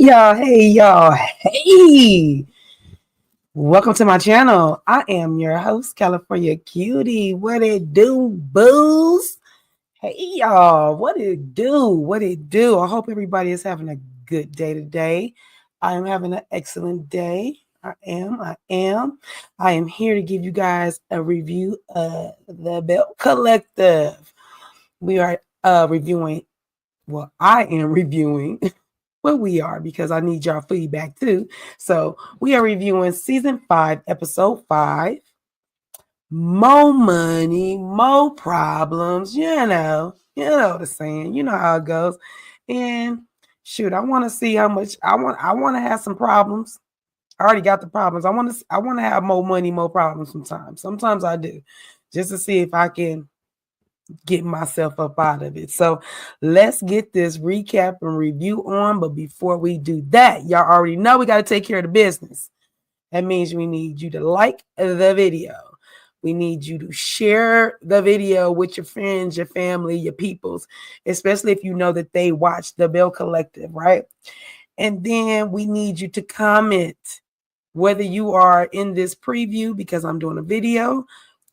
Hey. Welcome to my channel. I am your host, California Cutie. What it do, booze? Hey, y'all. What it do? I hope everybody is having a good day today. I am having an excellent day. I am here to give you guys a review of the Belle Collective. We are reviewing, I am reviewing. Well, we are because I need y'all feedback too. So we are reviewing season 5, episode 5. More money, more problems. You know the saying. You know how it goes. And shoot, I want to see how much I want to have some problems. I already got the problems. I want to have more money, more problems sometimes. Sometimes I do, just to see if I can get myself up out of it. So let's get this recap and review on. But before we do that, y'all already know we got to take care of the business. That means we need you to like the video. We need you to share the video with your friends, your family, your peoples, especially if you know that they watch the Belle Collective, right? And then we need you to comment whether you are in this preview because I'm doing a video,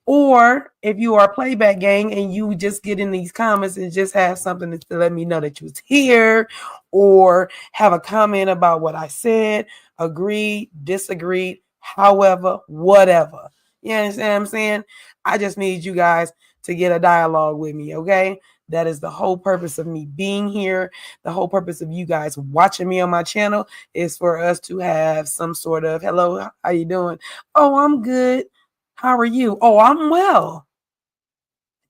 or if you are a playback gang and you just get in these comments and just have something to let me know that you was here, or have a comment about what I said, agreed, disagreed, however, whatever. You understand what I'm saying? I just need you guys to get a dialogue with me, okay? That is the whole purpose of me being here. The whole purpose of you guys watching me on my channel is for us to have some sort of, hello, how you doing? Oh, I'm good. How are you? Oh, I'm well.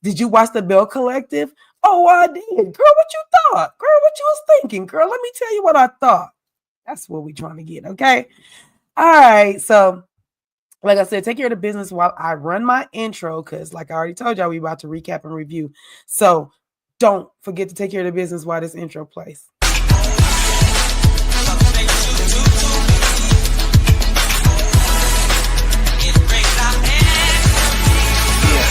Did you watch the Belle Collective? Oh, I did. Girl, what you thought? Girl, what you was thinking? Girl, let me tell you what I thought. That's what we're trying to get, okay? All right, so like I said, take care of the business while I run my intro because like I already told y'all, we about to recap and review. So don't forget to take care of the business while this intro plays.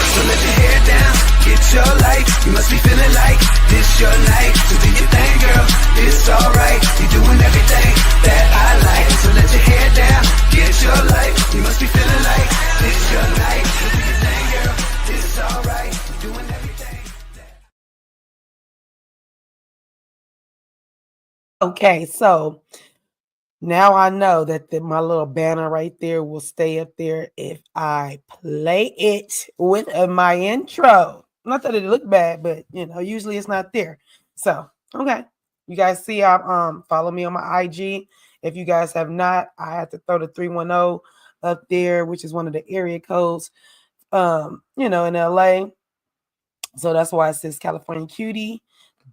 So let your hair down, get your life. You must be feeling like this your night. So do your thing, girl, it's alright. You're doing everything that I like. So let your hair down, get your life. You must be feeling like this your night. So do your thing, girl, it's alright. You're doing everything Okay, so now I know that my little banner right there will stay up there if I play it with my intro. Not that it looked bad, but usually it's not there. So, okay. You guys see, follow me on my IG. If you guys have not, I have to throw the 310 up there, which is one of the area codes, in LA. So that's why it says California Cutie.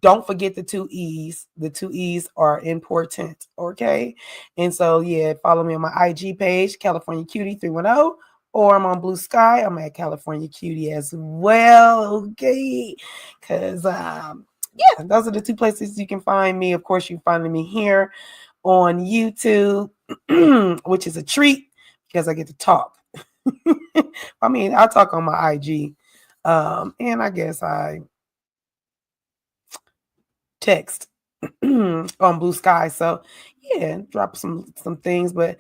Don't forget the 2 E's. The 2 E's are important, okay? And so, yeah, follow me on my IG page, California Cutie 310, or I'm on Blue Sky. I'm at California Cutie as well, okay? Because, those are the 2 places you can find me. Of course, you're finding me here on YouTube, which is a treat because I get to talk. I mean, I talk on my IG, and I guess I text on Blue Sky. So yeah, drop some things. But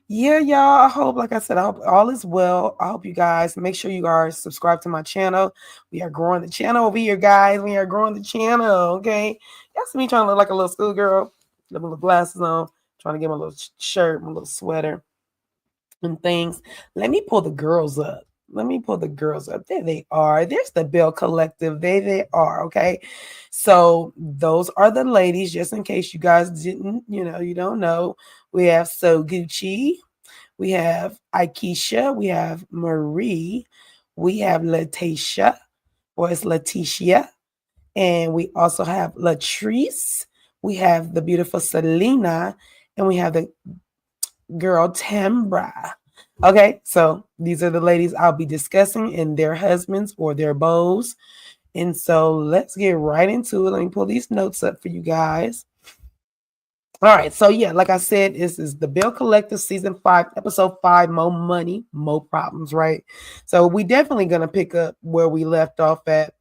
yeah, y'all, I hope, like I said, I hope all is well. I hope you guys make sure you are subscribed to my channel. We are growing the channel over here, guys. We are growing the channel, okay? That's me trying to look like a little schoolgirl, my little glasses on, trying to get my little shirt, my little sweater and things. Let me pull the girls up. There they are. There's the Belle Collective. There they are. Okay. So those are the ladies, just in case you guys didn't, you don't know. We have So Gucci. We have Aikisha. We have Marie. We have Letitia, or it's Letitia. And we also have Latrice. We have the beautiful Selena. And we have the girl Tambra. Okay, so these are the ladies I'll be discussing and their husbands or their beaux. And so let's get right into it. Let me pull these notes up for you guys. All right, so yeah, like I said, this is the Belle Collective season 5, episode 5, More Money, More Problems, right? So we definitely gonna pick up where we left off at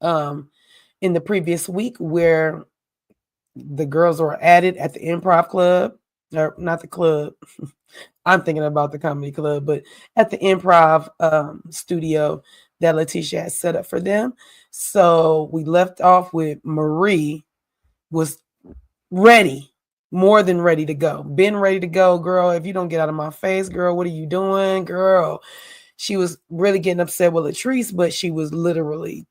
in the previous week, where The girls were added at the improv club, or not the club. I'm thinking about the comedy club, but at the improv studio that Letitia had set up for them. So we left off with Marie was ready, more than ready to go. Been ready to go, girl. If you don't get out of my face, girl, what are you doing, girl? She was really getting upset with Latrice, but she was literally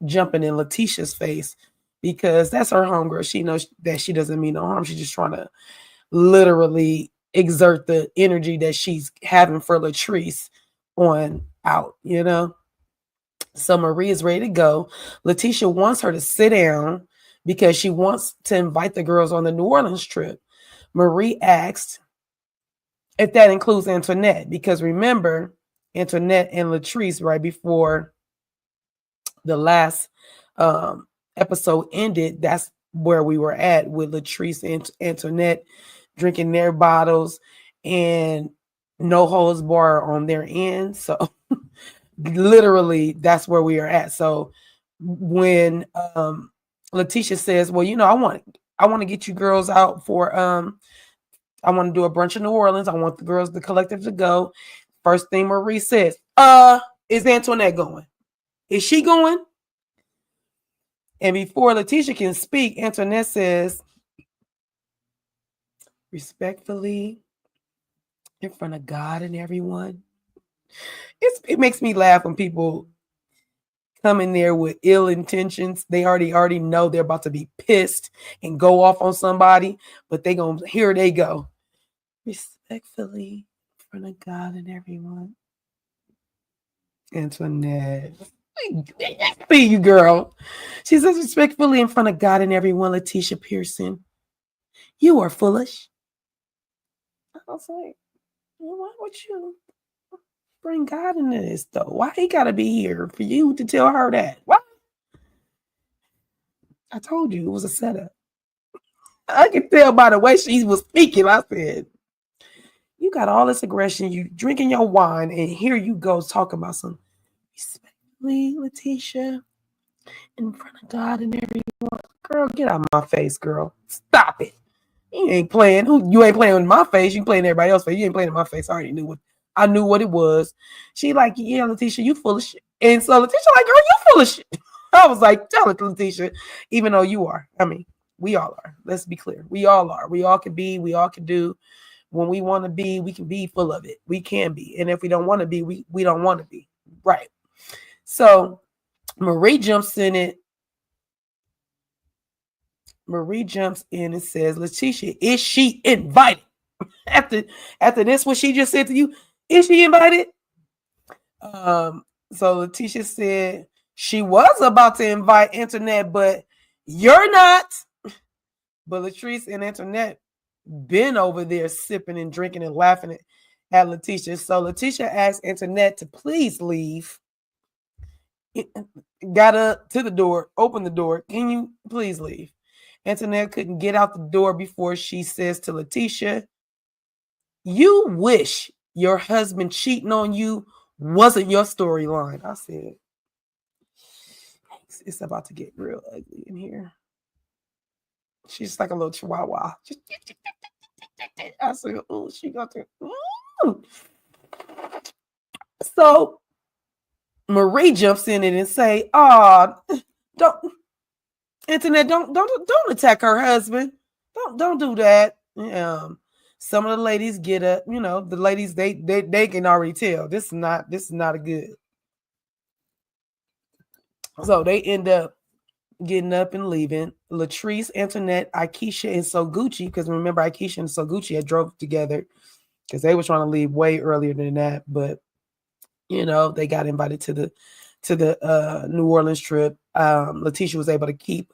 jumping in Letitia's face because that's her homegirl. She knows that she doesn't mean no harm. She's just trying to literally exert the energy that she's having for Latrice on out, you know? So Marie is ready to go. Letitia wants her to sit down because she wants to invite the girls on the New Orleans trip. Marie asked if that includes Antoinette, because remember, Antoinette and Latrice, right before the last episode ended, that's where we were at with Latrice and Antoinette drinking their bottles and no holds bar on their end. So literally that's where we are at. So when Letitia says, well, you know, I want to get you girls out for I want to do a brunch in New Orleans. I want the girls, the collective, to go. First thing Marie says, is Antoinette going? Is she going? And before Letitia can speak, Antoinette says, respectfully, in front of God and everyone. It makes me laugh when people come in there with ill intentions. They already know they're about to be pissed and go off on somebody, but here they go. Respectfully, in front of God and everyone. Antoinette. See you, girl. She says respectfully in front of God and everyone, Letitia Pearson. You are foolish. I was like, well, why would you bring God into this, though? Why he got to be here for you to tell her that? Why? I told you it was a setup. I could tell by the way she was speaking. I said, you got all this aggression. You drinking your wine, and here you go talking about some respectfully, Letitia, in front of God and everyone. Girl, get out of my face, girl. Stop it. You ain't playing. You ain't playing in my face. You playing everybody else's face. You ain't playing in my face. I knew what it was. She like, yeah, Letitia, you full of shit. And so Letitia like, girl, you full of shit. I was like, tell it, Letitia, even though you are. I mean, we all are. Let's be clear. We all are. We all can be. We all can do. When we want to be, we can be full of it. We can be. And if we don't want to be, we don't want to be. Right. So Marie jumps in it. Marie jumps in and says, Letitia, is she invited? After this, what she just said to you, is she invited? So Letitia said she was about to invite Antoinette, but you're not. But Latrice and Antoinette been over there sipping and drinking and laughing at Letitia. So Letitia asked Antoinette to please leave. Got up to the door, opened the door. Can you please leave? Antoinette couldn't get out the door before she says to Letitia, you wish your husband cheating on you wasn't your storyline. I said, it's about to get real ugly in here. She's like a little chihuahua. I said, oh, she got to. So Marie jumps in it and say, oh, don't, Antoinette, don't attack her husband. Don't do that. Some of the ladies get up, you know, the ladies, they can already tell this is not a good. So they end up getting up and leaving. Latrice, Antoinette, Akeisha, and Soguchi, because remember Akeisha and Soguchi had drove together because they were trying to leave way earlier than that, but you know, they got invited to the New Orleans trip. Letitia was able to keep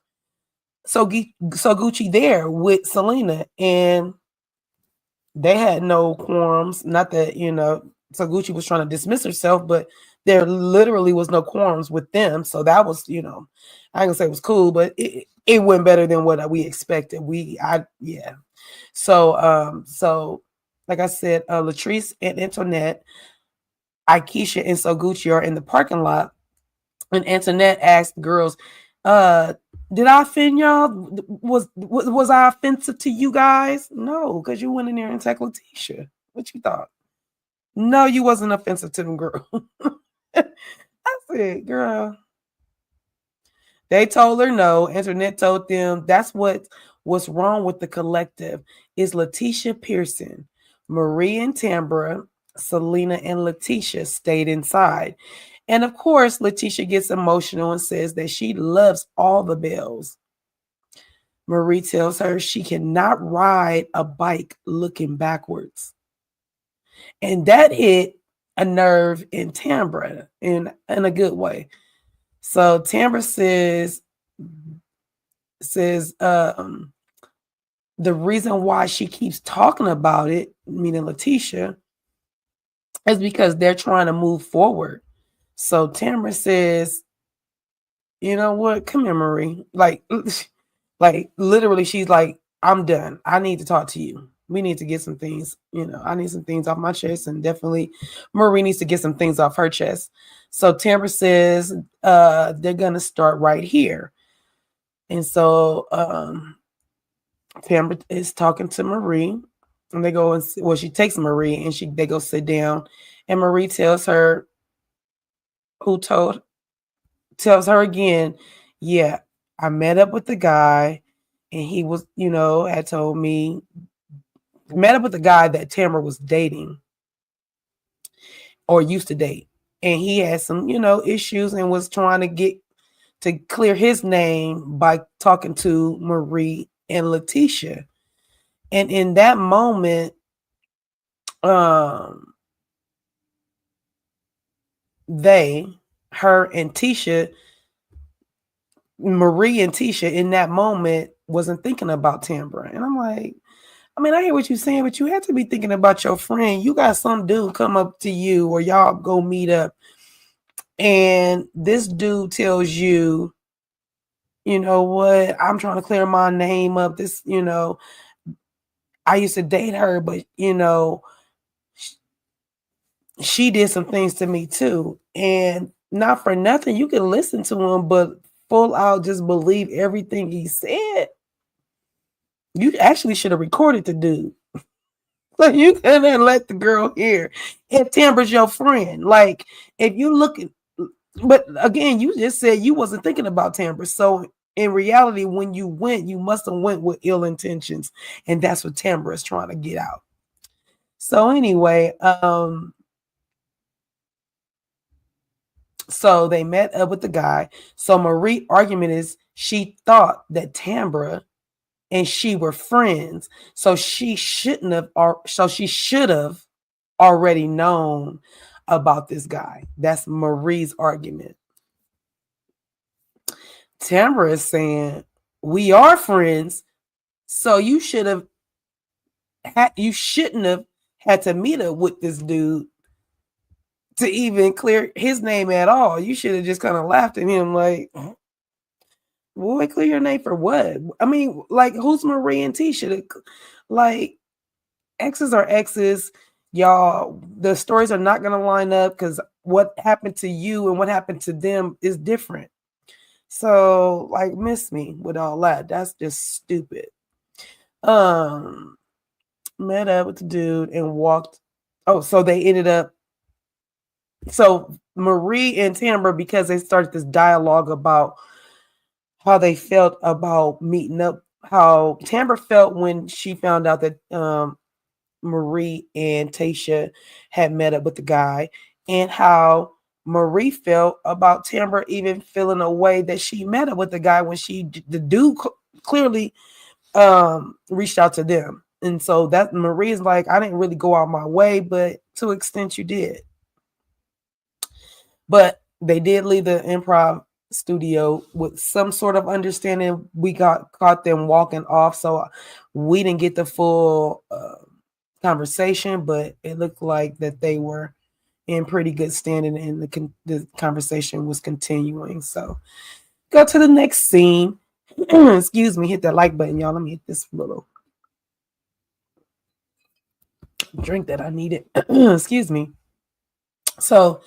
Soguchi there with Selena, and they had no quorums. Not that, you know, Soguchi was trying to dismiss herself, but there literally was no quorums with them. So that was, you know, I ain't gonna say it was cool, but it went better than what we expected. So like I said, Latrice and Antoinette, Akeisha and Soguchi are in the parking lot, and Antoinette asked the girls, Did I offend y'all? Was I offensive to you guys? No, because you went in there and attacked Letitia. What you thought? No, you wasn't offensive to them, girl. I said, girl. They told her no. Internet told them that's what's wrong with the collective is Letitia Pearson, Marie and Tambra, Selena and Letitia stayed inside. And of course, Letitia gets emotional and says that she loves all the Bells. Marie tells her she cannot ride a bike looking backwards. And that hit a nerve in Tambra in a good way. So Tambra says the reason why she keeps talking about it, meaning Letitia, is because they're trying to move forward. So Tamara says, you know what? Come here, Marie. Like literally, she's like, I'm done. I need to talk to you. We need to get some things, I need some things off my chest, and definitely Marie needs to get some things off her chest. So Tamara says, they're gonna start right here. And so Tamara is talking to Marie, and they go and she takes Marie and they go sit down, and Marie tells her who tells her again, yeah, I met up with the guy, and he was, had told me met up with the guy that Tamara was dating or used to date, and he had some, issues and was trying to get to clear his name by talking to Marie and Letitia. And in that moment, her and Tisha, Marie and Tisha in that moment wasn't thinking about Tambra. And I'm like, I hear what you're saying, but you have to be thinking about your friend. You got some dude come up to you or y'all go meet up, and this dude tells you, you know what, I'm trying to clear my name up. This, I used to date her, but, she did some things to me too. And not for nothing, you can listen to him, but full out just believe everything he said. You actually should have recorded the dude. Like, you couldn't let the girl hear. If Tambra's your friend, like, if you look at, but again, you just said you wasn't thinking about Tambra. So in reality, when you went, you must have went with ill intentions, and that's what Tambra is trying to get out. So anyway, so they met up with the guy. So Marie's argument is she thought that Tambra and she were friends, so she shouldn't have, or so she should have already known about this guy. That's Marie's argument. Tambra is saying we are friends, so you shouldn't have had to meet up with this dude to even clear his name at all. You should have just kind of laughed at him like, boy, clear your name for what? Like, who's Marie and Tisha? Like, exes are exes. Y'all, the stories are not going to line up because what happened to you and what happened to them is different. So, like, miss me with all that. That's just stupid. Met up with the dude and walked. Oh, so they ended up. So Marie and Tambra, because they started this dialogue about how they felt about meeting up, how Tambra felt when she found out that Marie and Tasha had met up with the guy, and how Marie felt about Tambra even feeling a way that she met up with the guy when the dude clearly reached out to them. And so that Marie's like, I didn't really go out my way, but to an extent you did. But they did leave the improv studio with some sort of understanding. We caught them walking off, so we didn't get the full conversation, but it looked like that they were in pretty good standing, and the conversation was continuing. So go to the next scene. Excuse me, hit that like button, y'all. Let me hit this little drink that I needed. Excuse me. So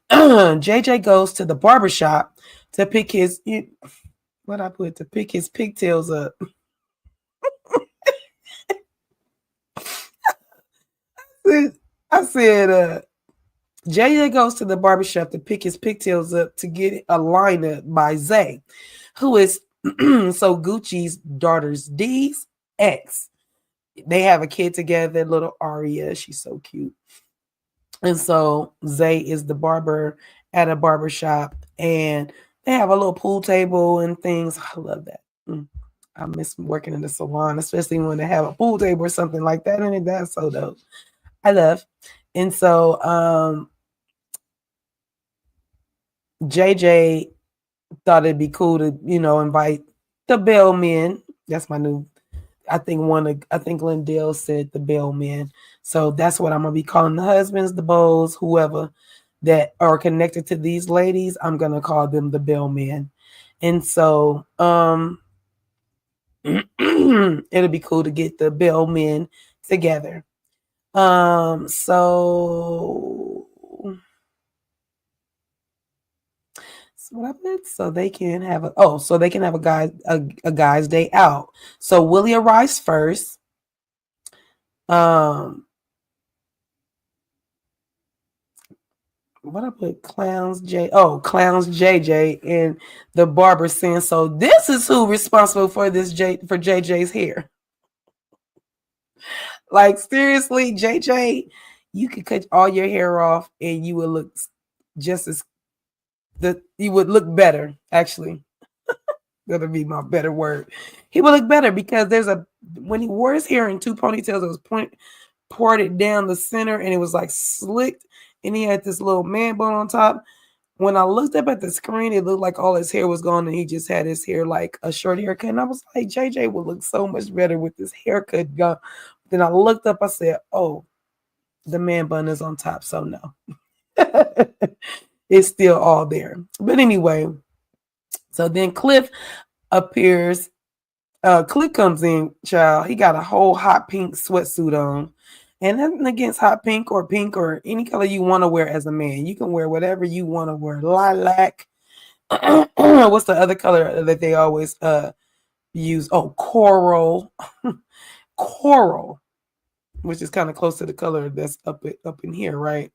JJ goes to the barbershop to pick his what I put to pick his pigtails up. I said, JJ goes to the barbershop to pick his pigtails up to get a lineup by Zay, who is so Gucci's daughter's D's ex. They have a kid together, little Aria. She's so cute. And so Zay is the barber at a barbershop, and they have a little pool table and things. I love that. I miss working in the salon, especially when they have a pool table or something like that. And that's so dope. I love. And so JJ thought it'd be cool to, invite the bellmen. That's my new. I think Glendale said the bellmen. So that's what I'm gonna be calling the husbands, the beaux, whoever that are connected to these ladies. I'm gonna call them the bellmen. And so it'll be cool to get the bellmen together. So what I meant, so they can have a guy's day out. So Willie arrives first. What I put clowns JJ and the barber saying, so this is who responsible for for JJ's hair. Like seriously, JJ, you could cut all your hair off and you would look just as you would look better, actually. That'll be my better word. He would look better because when he wore his hair in two ponytails, it was parted down the center and it was like slicked, and he had this little man bun on top. When I looked up at the screen, it looked like all his hair was gone and he just had his hair like a short haircut. And I was like, JJ would look so much better with this haircut gone. Then I looked up, I said, oh, the man bun is on top, so no. It's still all there. But anyway, so then Cliff appears. Cliff comes in, child. He got a whole hot pink sweatsuit on. And nothing against hot pink or any color you want to wear as a man. You can wear whatever you want to wear. Lilac. What's the other color that they always use? Oh, coral. Coral, which is kind of close to the color that's up in here, right?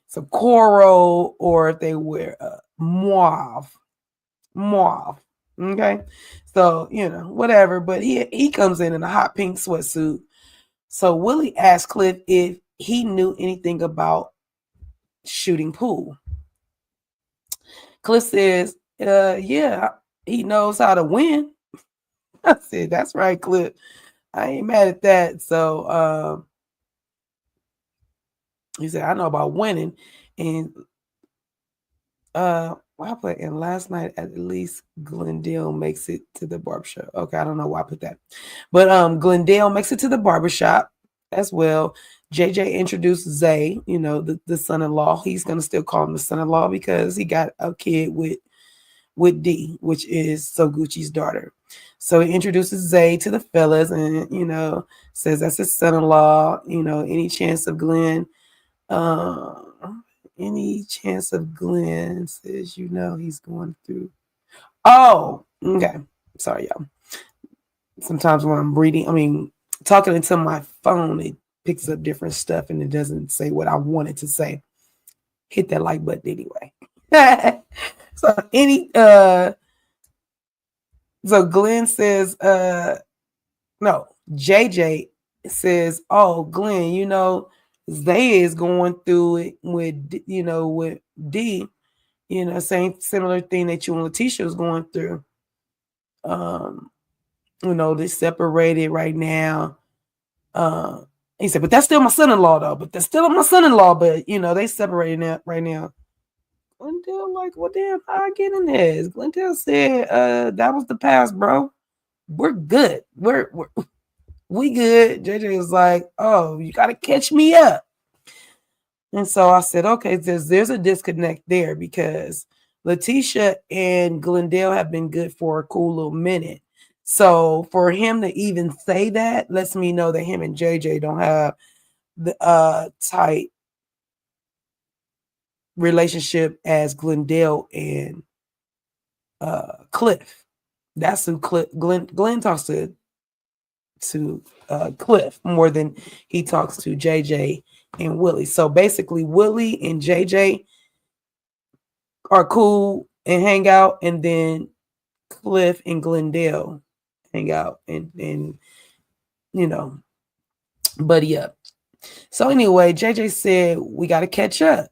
So coral, or if they wear mauve. Okay, so whatever. But he comes in a hot pink sweatsuit. So Willie asked Cliff if he knew anything about shooting pool. Cliff says, yeah, he knows how to win. I said, that's right, Cliff. I ain't mad at that. So he said, I know about winning. And I put in last night at least Glendale makes it to the barbershop. Okay, I don't know why I put that. But Glendale makes it to the barbershop as well. JJ introduced Zay, the son-in-law. He's gonna still call him the son-in-law because he got a kid with D, which is So Gucci's daughter. So he introduces Zay to the fellas and says that's his son-in-law. Any chance of Glenn says he's going through. Oh, okay. Sorry, y'all. Sometimes when I'm talking into my phone, it picks up different stuff and it doesn't say what I want it to say. Hit that like button anyway. So so Glenn says, no, JJ says, oh, Glenn, Zay is going through it with D, same similar thing that you and Letitia was going through. They're separated right now. He said, but that's still my son-in-law though. But that's still my son-in-law. But they separated now right now. Glendale like, well, damn, how I get in this? Glendale said, that was the past, bro. We're good. We good. JJ was like, oh, you gotta catch me up. And so I said, okay, there's a disconnect there because Letitia and Glendale have been good for a cool little minute. So for him to even say that lets me know that him and JJ don't have the tight relationship as Glendale and Cliff. That's who Glenn talks to Cliff more than he talks to JJ and Willie. So basically, Willie and JJ are cool and hang out, and then Cliff and Glendale hang out and you know buddy up. So anyway, JJ said we got to catch up.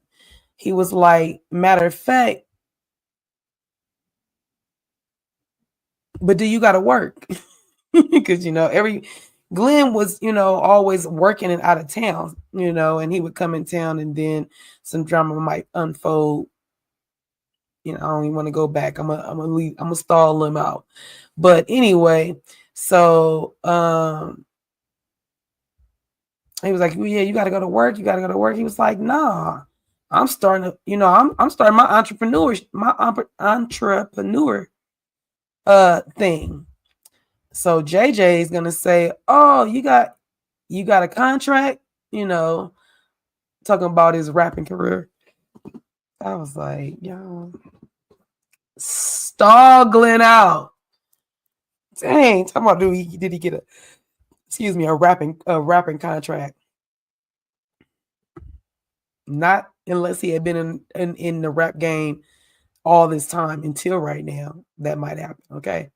He was like, matter of fact, but do you got to work? Because every Glenn was always working and out of town, and he would come in town, and then some drama might unfold. I don't even want to go back. I'm gonna leave. I'm gonna stall him out. But anyway, so he was like, well, yeah, you got to go to work. You got to go to work. He was like, nah, I'm starting to, I'm starting my entrepreneur thing. So JJ is gonna say, oh, you got a contract, talking about his rapping career. I was like, yo, stall Glenn out. Dang, talking about did he get a rapping contract? Not unless he had been in the rap game all this time until right now. That might happen. Okay.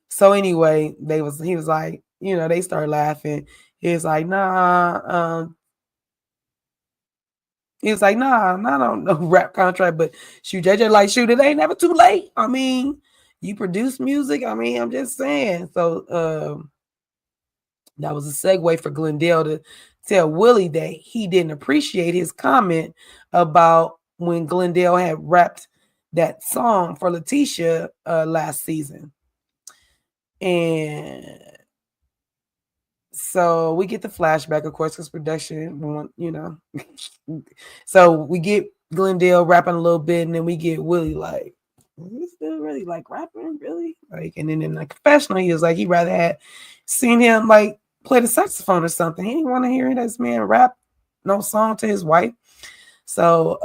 So anyway, he was like, they started laughing. He was like, nah, no rap contract, but shoot, JJ like, shoot, it ain't never too late. I mean, you produce music. I mean, I'm just saying. So that was a segue for Glendale to tell Willie that he didn't appreciate his comment about when Glendale had rapped that song for Letitia last season. And so we get the flashback, of course, because production, So we get Glendale rapping a little bit, and then we get Willie like, you still really like rapping, really? Like, and then in the confessional, he was like, he rather had seen him like play the saxophone or something. He didn't want to hear this man rap no song to his wife. So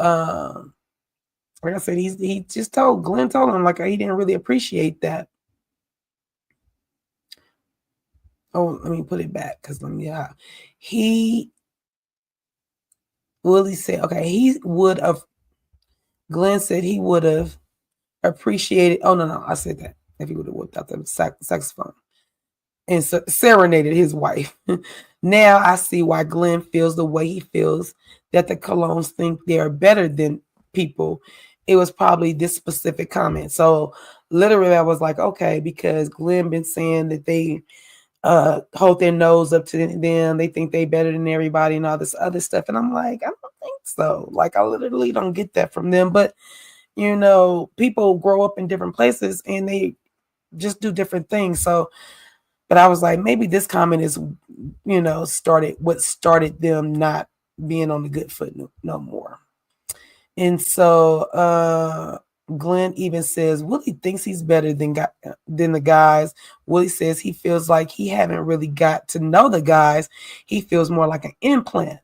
like I said, he just Glenn told him like he didn't really appreciate that. Oh, let me put it back because Willie said, okay, he would have. Glenn said he would have appreciated. Oh no, I said that if he would have whipped out the saxophone and serenaded his wife. Now I see why Glenn feels the way he feels, that the Colognes think they are better than people. It was probably this specific comment. So literally I was like, okay, because Glenn been saying that they hold their nose up to them, they think they better than everybody and all this other stuff, and I'm like, I don't think so. Like, I literally don't get that from them. But people grow up in different places and they just do different things. So, but I was like, maybe this comment is started them not being on the good foot no more. And so Glenn even says Willie thinks he's better than the guys. Willie says he feels like he haven't really got to know the guys. He feels more like an implant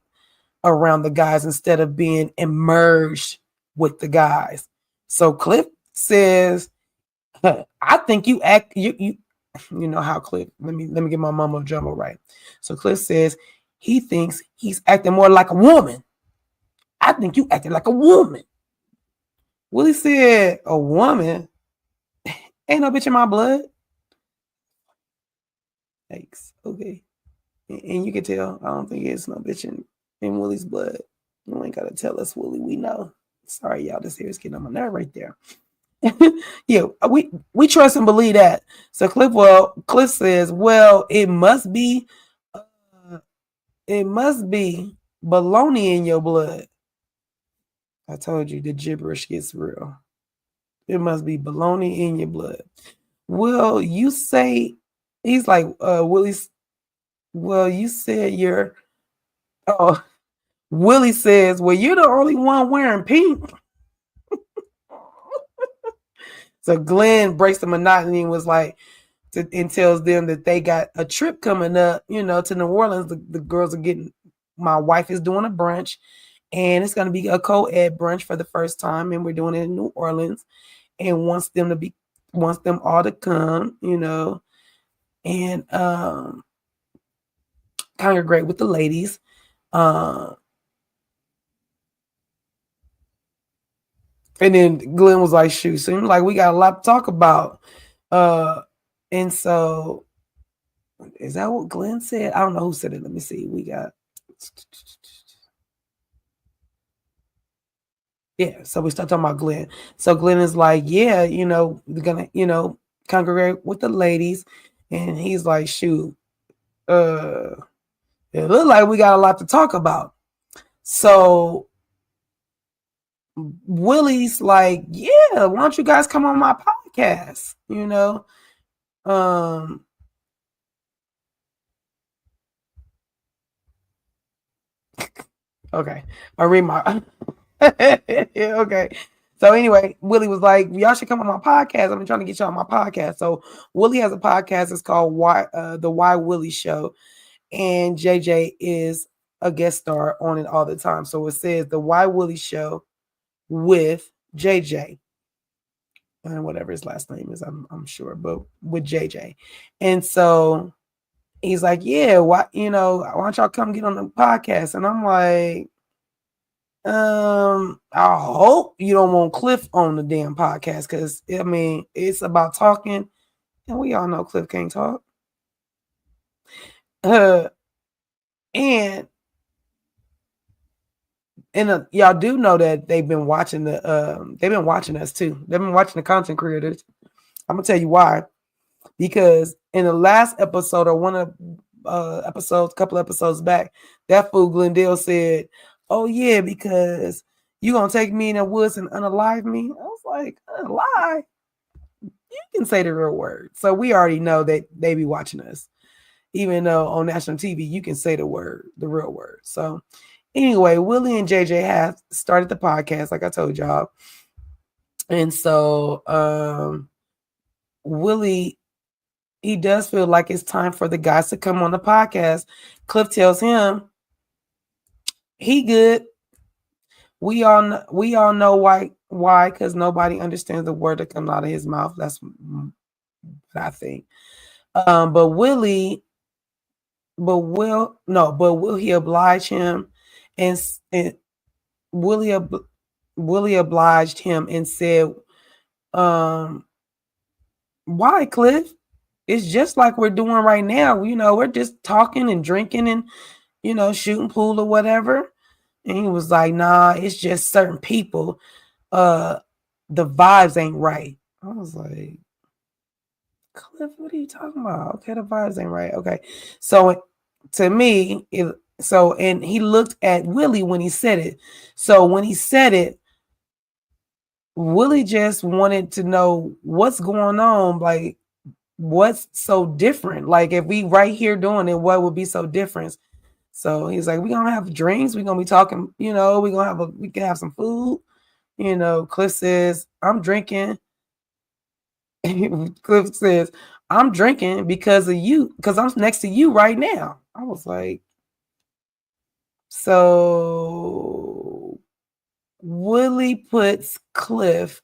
around the guys instead of being immersed with the guys. So Cliff says, I think you act you know how Cliff, let me get my mama jumbo right. So Cliff says he thinks he's acting more like a woman. I think you acting like a woman. Willie said, a woman? Ain't no bitch in my blood. Thanks. Okay. And you can tell, I don't think it's no bitch in Willie's blood. You ain't got to tell us, Willie. We know. Sorry, y'all. This here is getting on my nerve right there. Yeah, we trust and believe that. So Cliff says, well, it must be baloney in your blood. I told you the gibberish gets real. It must be baloney in your blood. Well, you say, he's like, Willie's, well, you said Willie says, well, you're the only one wearing pink. So Glenn breaks the monotony and was like, and tells them that they got a trip coming up, to New Orleans. The girls are my wife is doing a brunch, and it's going to be a co-ed brunch for the first time, and we're doing it in New Orleans, and wants them to be wants them all to come, and congregate with the ladies. And then Glenn was like, shoot, seems like we got a lot to talk about. And so is that what Glenn said? I don't know who said it. Let me see. We got so we start talking about Glenn. So Glenn is like, yeah, we're gonna, congregate with the ladies. And he's like, shoot, it looks like we got a lot to talk about. So Willie's like, yeah, why don't you guys come on my podcast? Okay. I read my okay. So anyway, Willie was like, y'all should come on my podcast. I've been trying to get y'all on my podcast. So Willie has a podcast. It's called the Why Willie Show. And JJ is a guest star on it all the time. So it says the Why Willie Show with JJ. And whatever his last name is, I'm sure, but with JJ. And so he's like, yeah, why don't y'all come get on the podcast? And I'm like, I hope you don't want Cliff on the damn podcast, because I mean it's about talking, and we all know Cliff can't talk. And y'all do know that they've been watching us too. They've been watching the content creators. I'm gonna tell you why. Because in the last episode, or one of couple episodes back, that fool Glendale said, oh yeah, because you gonna take me in the woods and unalive me? I was like, unalive? You can say the real word. So we already know that they be watching us. Even though on national TV, you can say the real word. So anyway, Willie and JJ have started the podcast, like I told y'all. And so Willie, he does feel like it's time for the guys to come on the podcast. Cliff tells him he good. We all know why, because nobody understands the word that comes out of his mouth. That's what I think. But will he oblige him? And Willie obliged him and said, why, Cliff? It's just like we're doing right now. We're just talking and drinking and, shooting pool or whatever. And he was like, nah, it's just certain people. The vibes ain't right. I was like, Cliff, what are you talking about? Okay, the vibes ain't right. Okay. So to me, and he looked at Willie when he said it. So when he said it, Willie just wanted to know what's going on. Like, what's so different? Like, if we right here doing it, what would be so different? So he's like, we're gonna have drinks, we're gonna be talking, we can have some food. Cliff says, I'm drinking. Cliff says, I'm drinking because of you, because I'm next to you right now. I was like, so Willie puts Cliff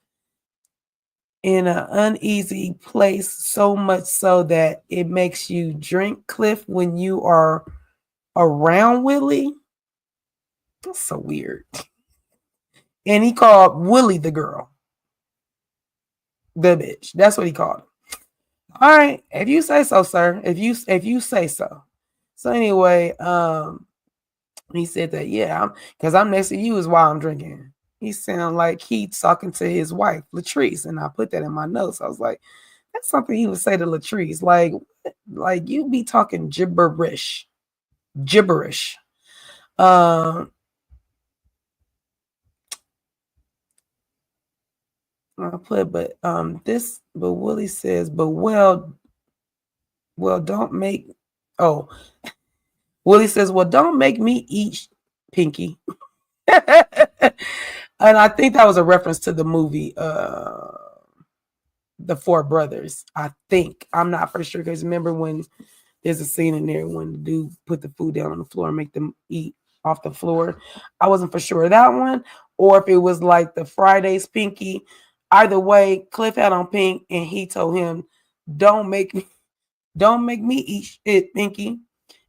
in an uneasy place, so much so that it makes you drink Cliff when you are around Willie. That's so weird. And he called Willie the girl. The bitch. That's what he called him. All right. If you say so, sir. If you say so. So anyway, he said that, yeah, because I'm next to you is why I'm drinking. He sounded like he's talking to his wife, Latrice. And I put that in my notes. I was like, that's something he would say to Latrice. Like you be talking gibberish. I put, but Willie says, well, don't make, Willie says, well, don't make me eat Pinky. And I think that was a reference to the movie, The Four Brothers. I think. I'm not for sure, because remember when there's a scene in there when the dude put the food down on the floor and make them eat off the floor. I wasn't for sure that one, or if it was like the Fridays Pinky. either way, Cliff had on pink, and he told him, "Don't make me, don't make me eat shit, Pinky."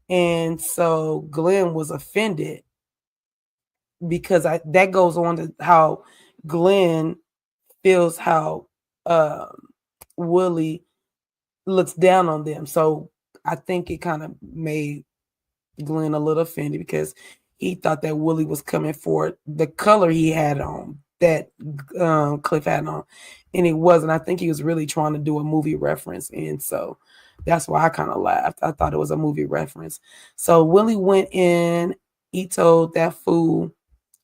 And so Glenn was offended because that goes on to how Glenn feels how Willie looks down on them. So I think it kind of made Glenn a little offended because he thought that Willie was coming for the color he had on, that Cliff had on, and it wasn't. I think he was really trying to do a movie reference, and so that's why I kind of laughed. I thought it was a movie reference. So Willie went in. He told that fool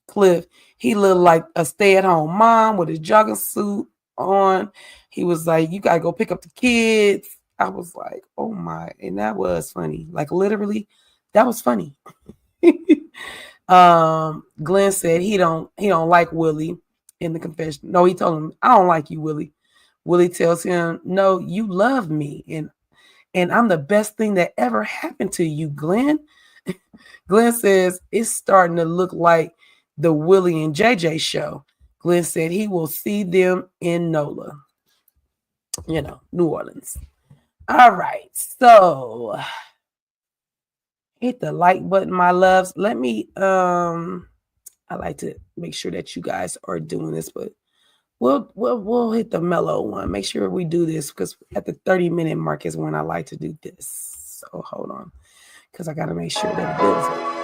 Cliff he looked like a stay-at-home mom with his jogging suit on. He was like, "You gotta go pick up the kids." I was like, "Oh my!" And that was funny. Like literally, that was funny. Glenn said he don't like Willie in the confession. No, he told him, "I don't like you, Willie." Willie tells him, "No, you love me, and I'm the best thing that ever happened to you, Glenn." Glenn says it's starting to look like the Willie and JJ show. Glenn said he will see them in NOLA, New Orleans. All right, so hit the like button, my loves. Let me I like to make sure that you guys are doing this, but we'll hit the mellow one. Make sure we do this because at the 30-minute mark is when I like to do this. So hold on, because I gotta make sure that it builds.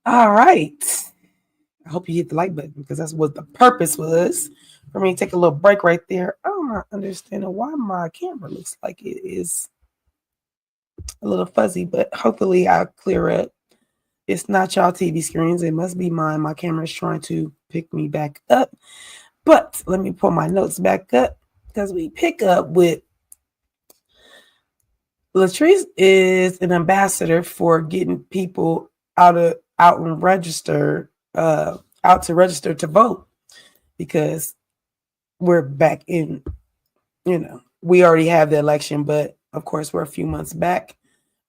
All right. I hope you hit the like button because that's what the purpose was for me to take a little break right there. I'm not understanding why my camera looks like it is a little fuzzy, but hopefully I'll clear up. It's not y'all TV screens. It must be mine. My camera is trying to pick me back up. But let me pull my notes back up because we pick up with Latrice is an ambassador for getting people out and register, out to register to vote because we're back in, we already have the election, but of course we're a few months back.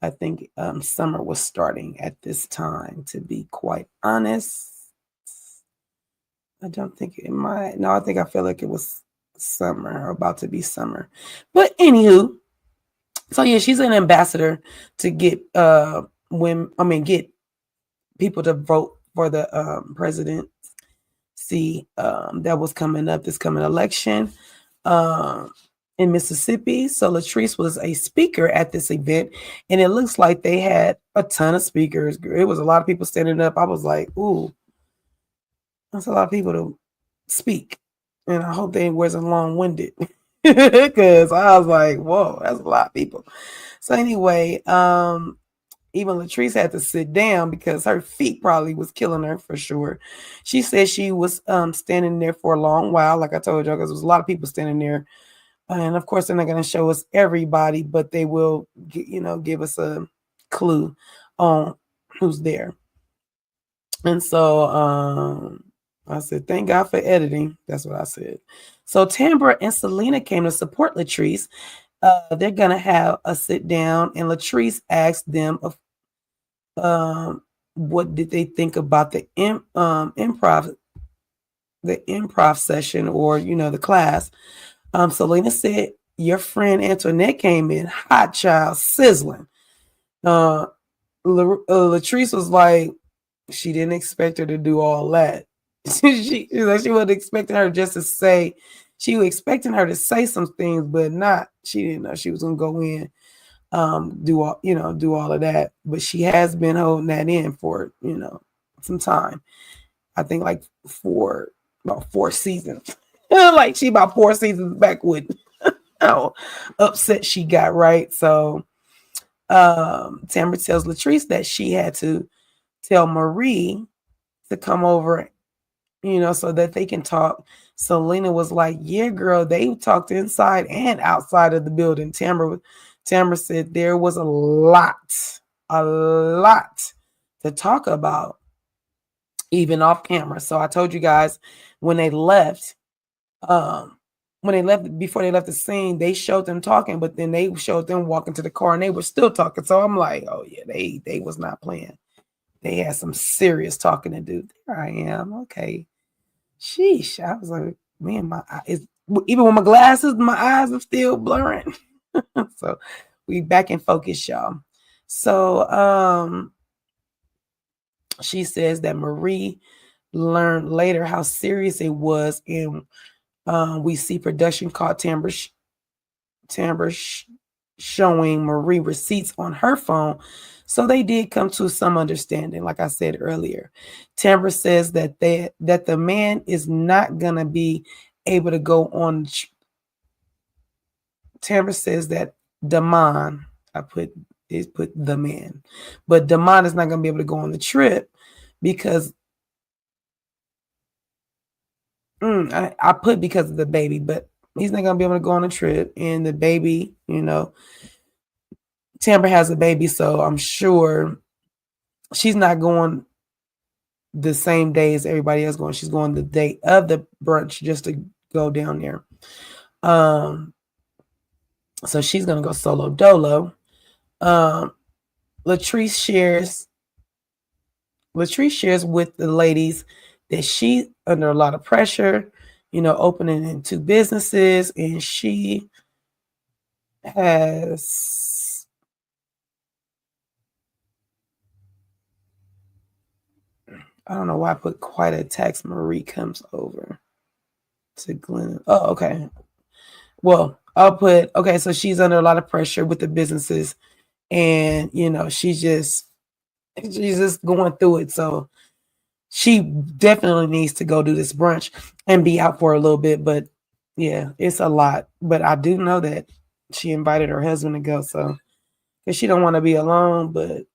I think summer was starting at this time, to be quite honest. I don't think it might. No, I feel like it was summer or about to be summer. But anywho, so yeah, she's an ambassador to get get people to vote for the presidency that was coming up this coming election in Mississippi. So Latrice was a speaker at this event, and it looks like they had a ton of speakers. It was a lot of people standing up. I was like, ooh, that's a lot of people to speak. And I hope they wasn't long-winded because I was like, whoa, that's a lot of people. So anyway, even Latrice had to sit down because her feet probably was killing her for sure. She said she was standing there for a long while, like I told you, because there was a lot of people standing there. And of course, they're not going to show us everybody, but they will, give us a clue on who's there. And so I said, thank God for editing. That's what I said. So Tambra and Selena came to support Latrice. They're going to have a sit down, and Latrice asked them what did they think about the improv session, or the class. Selena said, your friend Antoinette came in hot, child, sizzling. Latrice was like, she didn't expect her to do all that. she wasn't expecting her just to say. She was expecting her to say some things, but not. She didn't know she was gonna go in, do all of that. But she has been holding that in for some time. I think like about 4 seasons. Like she about 4 seasons back with how upset she got, right? So Tamara tells Latrice that she had to tell Marie to come over, so that they can talk. Selena was like, yeah, girl, they talked inside and outside of the building. Tamara said there was a lot a lot to talk about, even off camera. So I told you guys when they left, before they left the scene, they showed them talking, but then they showed them walking to the car and they were still talking. So I'm like, oh yeah, they was not playing. They had some serious talking to do. There I am. Okay. Sheesh. I was like, man, my eyes, even with my glasses, my eyes are still blurring. So we back in focus, y'all. So she says that Marie learned later how serious it was, and we see production called Timbre showing Marie receipts on her phone. So they did come to some understanding, like I said earlier. Timbre says that the man is not gonna be able to go on. Timbre says that Damon, I put the man, but Damon is not gonna be able to go on the trip because I put because of the baby, but he's not gonna be able to go on a trip. And the baby, Timbre has a baby, so I'm sure she's not going the same day as everybody else going. She's going the day of the brunch just to go down there. So she's gonna go solo dolo. Latrice shares with the ladies that she under a lot of pressure, opening in 2 businesses, and she has I don't know why I put quite a text. Marie comes over to Glenn. Oh, okay. Well, I'll put okay. So she's under a lot of pressure with the businesses, and she's just going through it. So she definitely needs to go do this brunch and be out for a little bit. But yeah, it's a lot. But I do know that she invited her husband to go, so because she don't want to be alone. But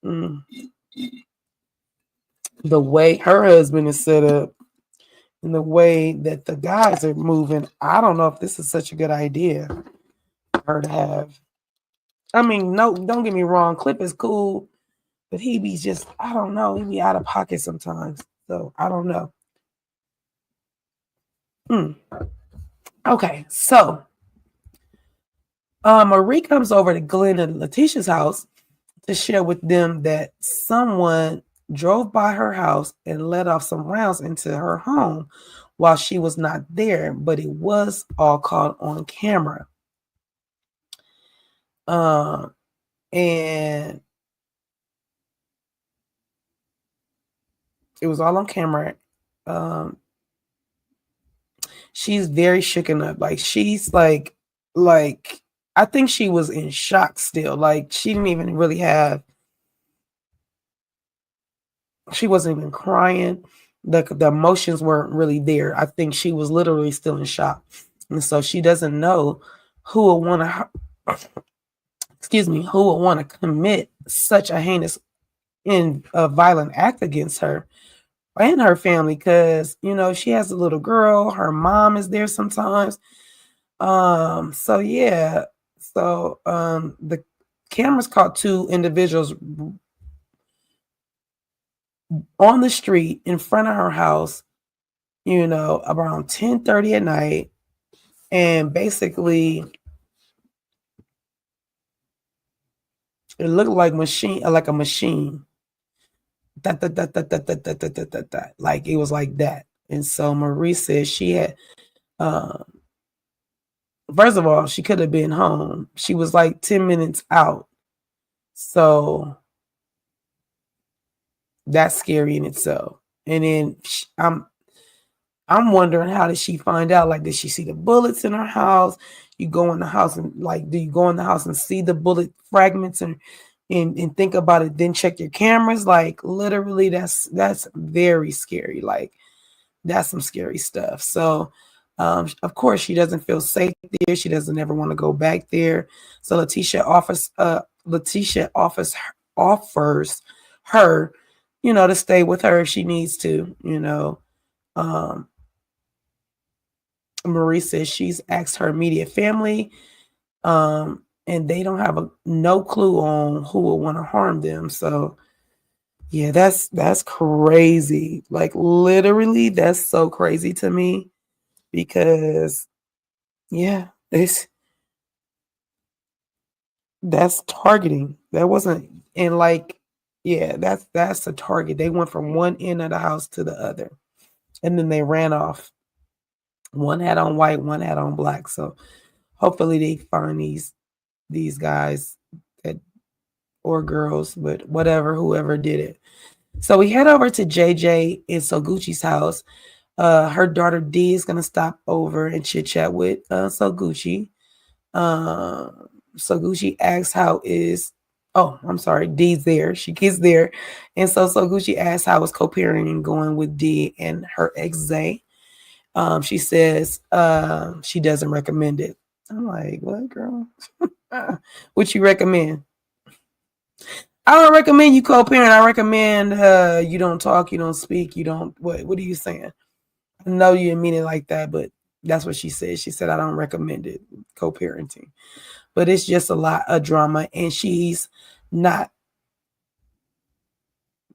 the way her husband is set up and the way that the guys are moving, I don't know if this is such a good idea for her to have. I mean, no, don't get me wrong. Clip is cool, but he be just, I don't know, he be out of pocket sometimes. So I don't know. Okay, so Marie comes over to Glenn and Letitia's house to share with them that someone drove by her house and let off some rounds into her home while she was not there, but it was all caught on camera. And it was all on camera. She's very shooken up. Like she's like I think she was in shock still. Like she didn't even really she wasn't even crying. The emotions weren't really there. I think she was literally still in shock. And so she doesn't know who would want to commit such a heinous and a violent act against her and her family, because she has a little girl, her mom is there sometimes. So yeah. So the cameras caught 2 individuals on the street in front of her house, around 10:30 at night. And basically it looked like a machine. Like it was like that. And so Marie said she had first of all, she could have been home. She was like 10 minutes out. So that's scary in itself. And then I'm wondering, how did she find out? Like, did she see the bullets in her house? You go in the house and do you go in the house and see the bullet fragments and think about it, then check your cameras? Like literally that's very scary. Like that's some scary stuff. So of course she doesn't feel safe there. She doesn't ever want to go back there. So Letitia offers her, to stay with her if she needs to, Marie says she's asked her immediate family and they don't have no clue on who will want to harm them. So yeah, that's crazy. Like literally, that's so crazy to me because yeah, that's targeting. That wasn't and like yeah, that's a target. They went from one end of the house to the other, and then they ran off. One had on white, one had on black. So hopefully they find these guys that or girls, but whatever, whoever did it. So we head over to JJ in Soguchi's house. Her daughter D is gonna stop over and chit chat with Soguchi. Soguchi asks how is oh, I'm sorry, D's there. She gets there. And so Soguchi asks how is co-parenting going with D and her ex Zay. She says she doesn't recommend it. I'm like, what girl? What you recommend? I don't recommend you co-parent. I recommend you don't talk, you don't speak, you don't what are you saying? I know you didn't mean it like that, but that's what she said. She said I don't recommend it, co-parenting. But it's just a lot of drama and she's not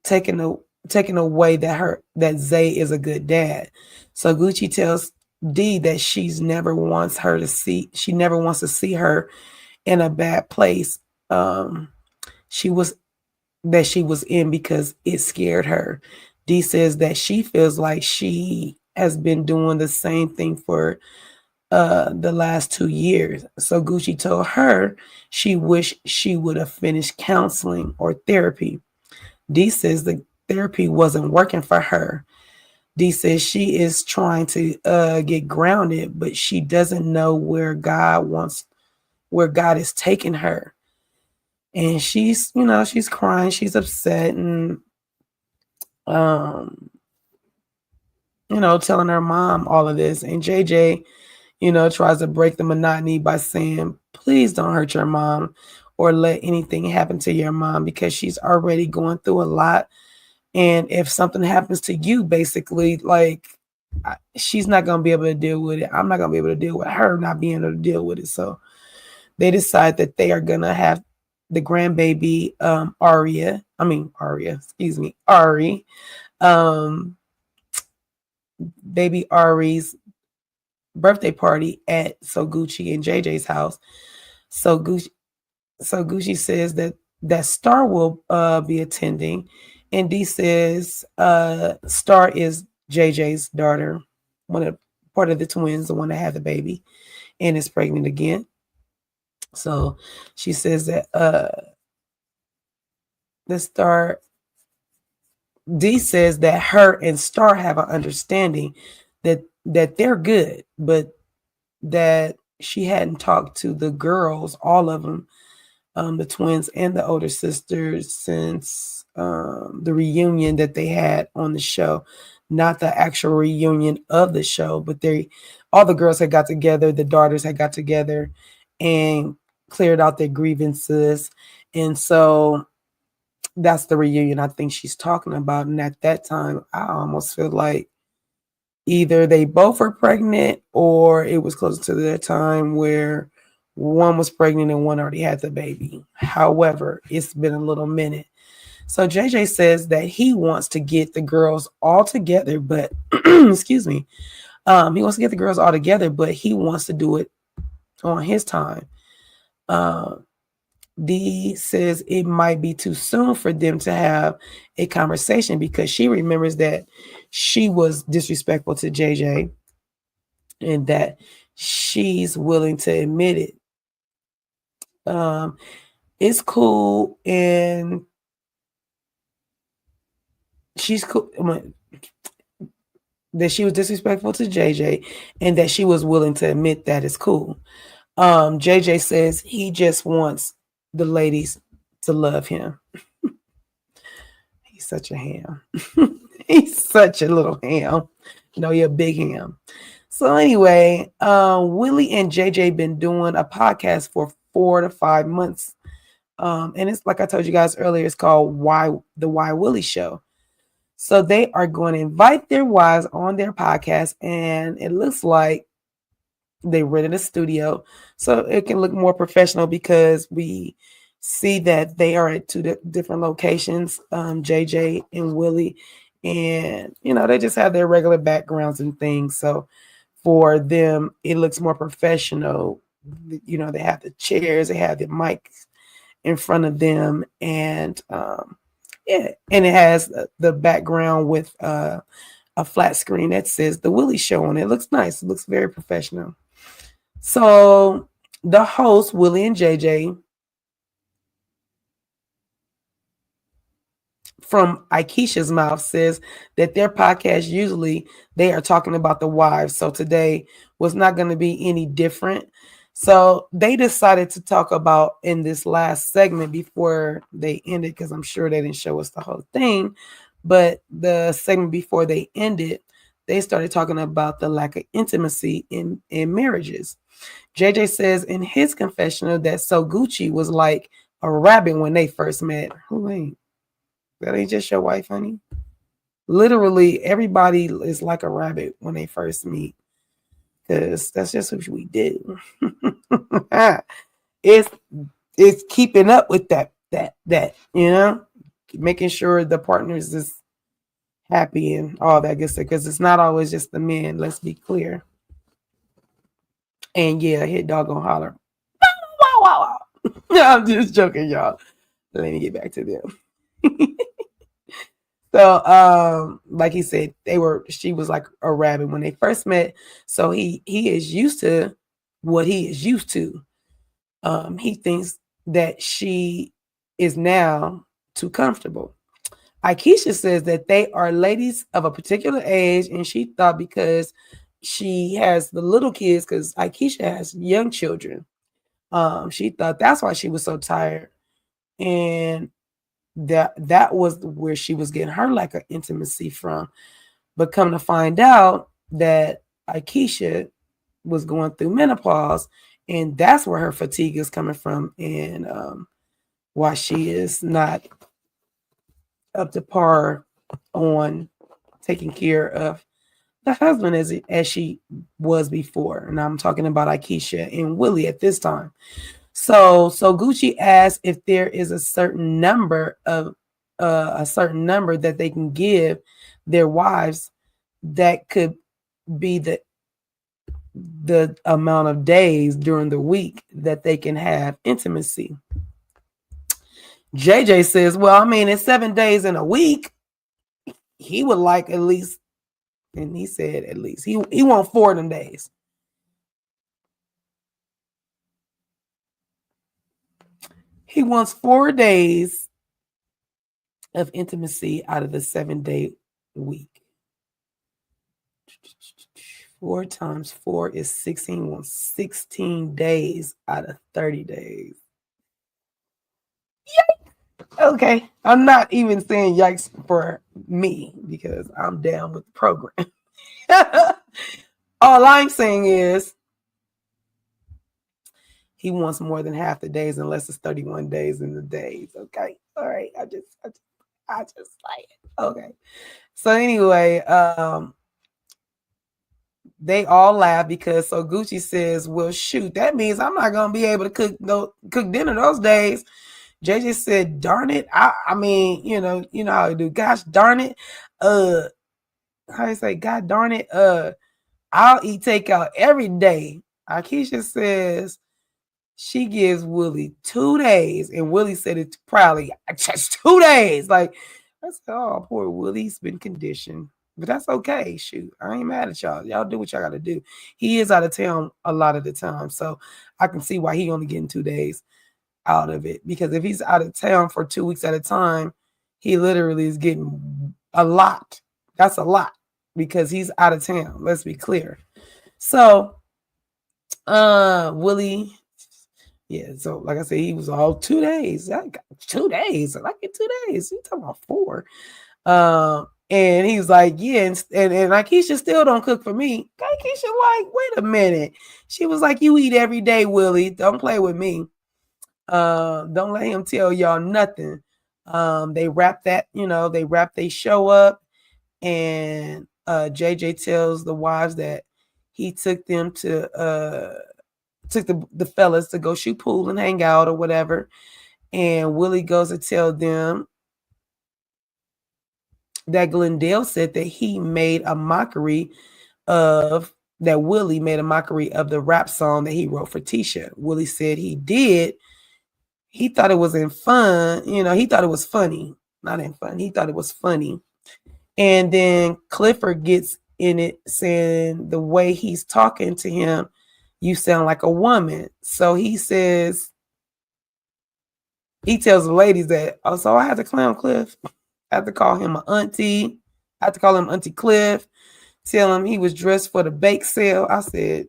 taking away that Zay is a good dad. So Gucci tells D that she never wants to see her in a bad place. She was she was in because it scared her. D says that she feels like she has been doing the same thing for the last 2 years. So Gucci told her she wished she would have finished counseling or therapy. D says the therapy wasn't working for her. D says she is trying to get grounded, but she doesn't know where God is taking her. And she's crying, she's upset, and um, telling her mom all of this. And JJ, tries to break the monotony by saying, please don't hurt your mom or let anything happen to your mom because she's already going through a lot. And if something happens to you, basically, like, she's not going to be able to deal with it. I'm not going to be able to deal with her not being able to deal with it. So they decide that they are going to have the grandbaby, Ari, um, baby Ari's birthday party at Gucci and JJ's house. So Gucci says that Star will be attending, and D says Star is JJ's daughter, part of the twins, the one that had the baby, and is pregnant again. So she says that the Star D says that her and Star have an understanding that they're good, but that she hadn't talked to the girls, all of them, the twins and the older sisters, since the reunion that they had on the show. Not the actual reunion of the show, but all the girls had got together, the daughters had got together and cleared out their grievances. And so that's the reunion I think she's talking about. And at that time, I almost feel like either they both were pregnant or it was close to the time where one was pregnant and one already had the baby. However, it's been a little minute. So JJ says that he wants to get the girls all together, but excuse me, he wants to get the girls all together, but he wants to do it on his time. D says it might be too soon for them to have a conversation because she remembers that she was disrespectful to JJ and that she's willing to admit it. It's cool and she's cool that she was disrespectful to JJ and that she was willing to admit that it's cool. JJ says he just wants the ladies to love him. He's such a ham. He's such a little ham. No, you're a big ham. So anyway, Willie and JJ been doing a podcast for 4 to 5 months. And it's like I told you guys earlier, it's called The Why Willie Show. So they are going to invite their wives on their podcast, and it looks like They rented a studio so it can look more professional because we see that they are at two different locations, JJ and Willie, and they just have their regular backgrounds and things. So for them, it looks more professional. They have the chairs, they have the mics in front of them, and yeah, and it has the background with a flat screen that says the Willie Show on it. It looks nice. It looks very professional. So the host, Willie and JJ, from Aikisha's mouth, says that their podcast usually they are talking about the wives. So today was not going to be any different. So they decided to talk about in this last segment before they ended, because I'm sure they didn't show us the whole thing, but the segment before they ended, they started talking about the lack of intimacy in marriages. JJ says in his confessional that So Gucci was like a rabbit when they first met. Who ain't? That ain't just your wife, honey. Literally, everybody is like a rabbit when they first meet, because that's just what we do. it's it's keeping up with that making sure the partners is happy and all that good stuff, because it's not always just the men. Let's be clear. And yeah, hit dog gonna holler. Wow, wow, wow. No, I'm just joking, y'all. Let me get back to them. So, like he said, she was like a rabbit when they first met. So he is used to what he is used to. He thinks that she is now too comfortable. Aikisha says that they are ladies of a particular age, and she thought because she has the little kids, because Aikisha has young children, she thought that's why she was so tired, and that was where she was getting her lack of intimacy from. But come to find out that Aikisha was going through menopause, and that's where her fatigue is coming from, and why she is not up to par on taking care of the husband as she was before. And I'm talking about Aikisha and Willie at this time. So Gucci asked if there is a certain number that they can give their wives that could be the amount of days during the week that they can have intimacy. JJ says, well, I mean, it's 7 days in a week. He would like at least, and he said at least, he want 4 of them days. He wants 4 days of intimacy out of the 7-day week. 4 times 4 is 16. He wants 16 days out of 30 days. Yikes. Okay. I'm not even saying yikes for me, because I'm down with the program. All I'm saying is he wants more than half the days, unless it's 31 days in the days. Okay. All right. I just like it. Okay. So anyway, they all laugh because So Gucci says, well, shoot, that means I'm not going to be able to cook dinner those days. JJ said, darn it. I mean, you know how you do. Gosh darn it. How do you say, God darn it? I'll eat takeout every day. Aikisha says she gives Willie 2 days, and Willie said it proudly. Just 2 days. Like, I said, oh, poor Willie's been conditioned. But that's okay. Shoot, I ain't mad at y'all. Y'all do what y'all got to do. He is out of town a lot of the time, so I can see why he only getting 2 days out of it. Because if he's out of town for 2 weeks at a time, he literally is getting a lot. That's a lot, because he's out of town. Let's be clear. So, Willie, yeah. So, like I said, he was all 2 days. I got 2 days. I get 2 days. You talking about 4? And he was like, yeah, and Aikisha still don't cook for me. Aikisha like, wait a minute. She was like, you eat every day, Willie. Don't play with me. Don't let him tell y'all nothing. They wrap they show up, and JJ tells the wives that he took them to took the fellas to go shoot pool and hang out or whatever. And Willie goes to tell them that Glendale said that he made a mockery of that Willie made a mockery of the rap song that he wrote for Tisha. Willie said he did. He thought it was in fun. He thought it was funny. Not in fun. He thought it was funny. And then Clifford gets in it saying the way he's talking to him, you sound like a woman. So he says, he tells the ladies that, oh, so I have to clown Cliff. I have to call him an auntie. I have to call him Auntie Cliff. Tell him he was dressed for the bake sale. I said,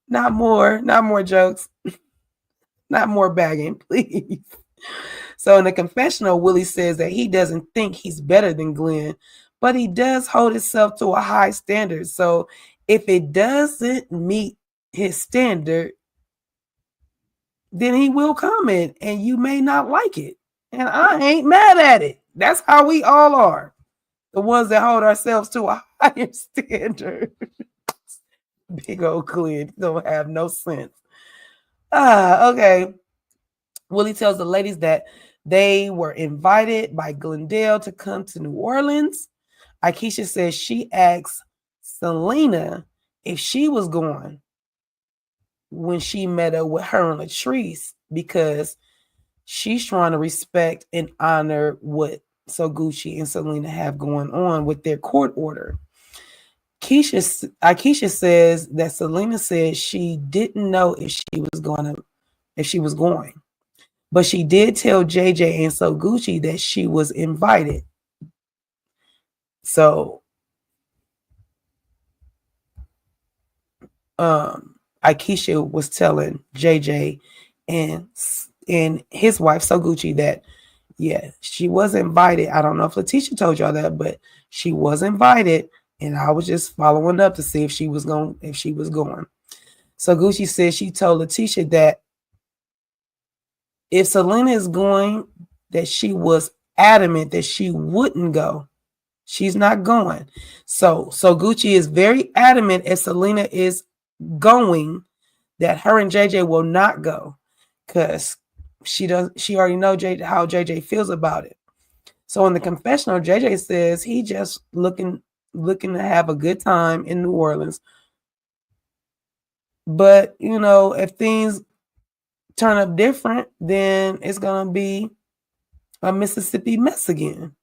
not more jokes. Not more bagging, please. So in the confessional, Willie says that he doesn't think he's better than Glenn, but he does hold himself to a high standard. So if it doesn't meet his standard, then he will comment and you may not like it. And I ain't mad at it. That's how we all are. The ones that hold ourselves to a higher standard. Big old Glenn don't have no sense. Okay. Willie tells the ladies that they were invited by Glendale to come to New Orleans. Akeisha says she asked Selena if she was going when she met up with her and Latrice because she's trying to respect and honor what So Gucci and Selena have going on with their court order. Akeisha says that Selena said she didn't know if she was going. But she did tell JJ and So Gucci that she was invited. So Akeisha was telling JJ and his wife So Gucci that she was invited. I don't know if Letitia told y'all that, but she was invited, and I was just following up to see if she was going. So Gucci said she told Letitia that if Selena is going, that she was adamant that she wouldn't go. She's not going. So Gucci is very adamant if Selena is going that her and JJ will not go because she already knows how JJ feels about it. So in the confessional, JJ says he just looking to have a good time in New Orleans. But if things turn up different, then it's gonna be a Mississippi mess again.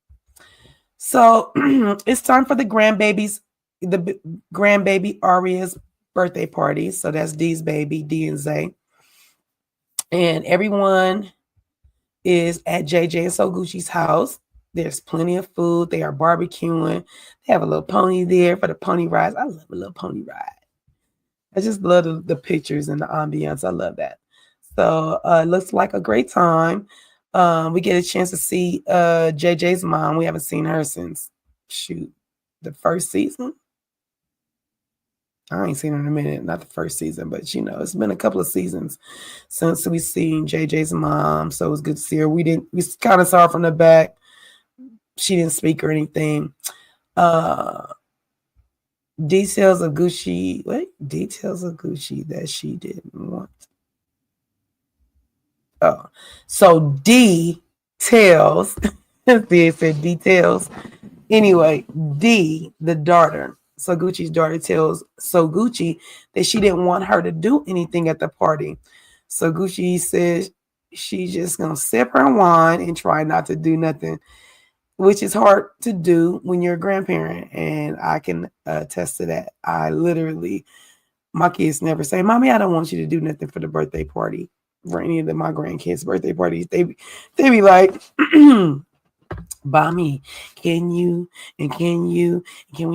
So it's time for the grandbaby Aria's birthday party. So that's Dee's baby, D and Zay. And everyone is at JJ and So Gucci's house. There's plenty of food. They are barbecuing. They have a little pony there for the pony rides. I love a little pony ride. I just love the pictures and the ambiance. I love that. So it looks like a great time. We get a chance to see JJ's mom. We haven't seen her since the first season. I ain't seen her in a minute, not the first season, but it's been a couple of seasons since we've seen JJ's mom. So it was good to see her. We kind of saw her from the back. She didn't speak or anything. Details of Gucci that she didn't want. Oh, so D tells, they said details. Anyway, D, the daughter, So Gucci's daughter, tells So Gucci that she didn't want her to do anything at the party. So Gucci says she's just going to sip her wine and try not to do nothing, which is hard to do when you're a grandparent. And I can attest to that. My kids never say, Mommy, I don't want you to do nothing for the birthday party. For any of my grandkids' birthday parties, they be like, Mommy, can we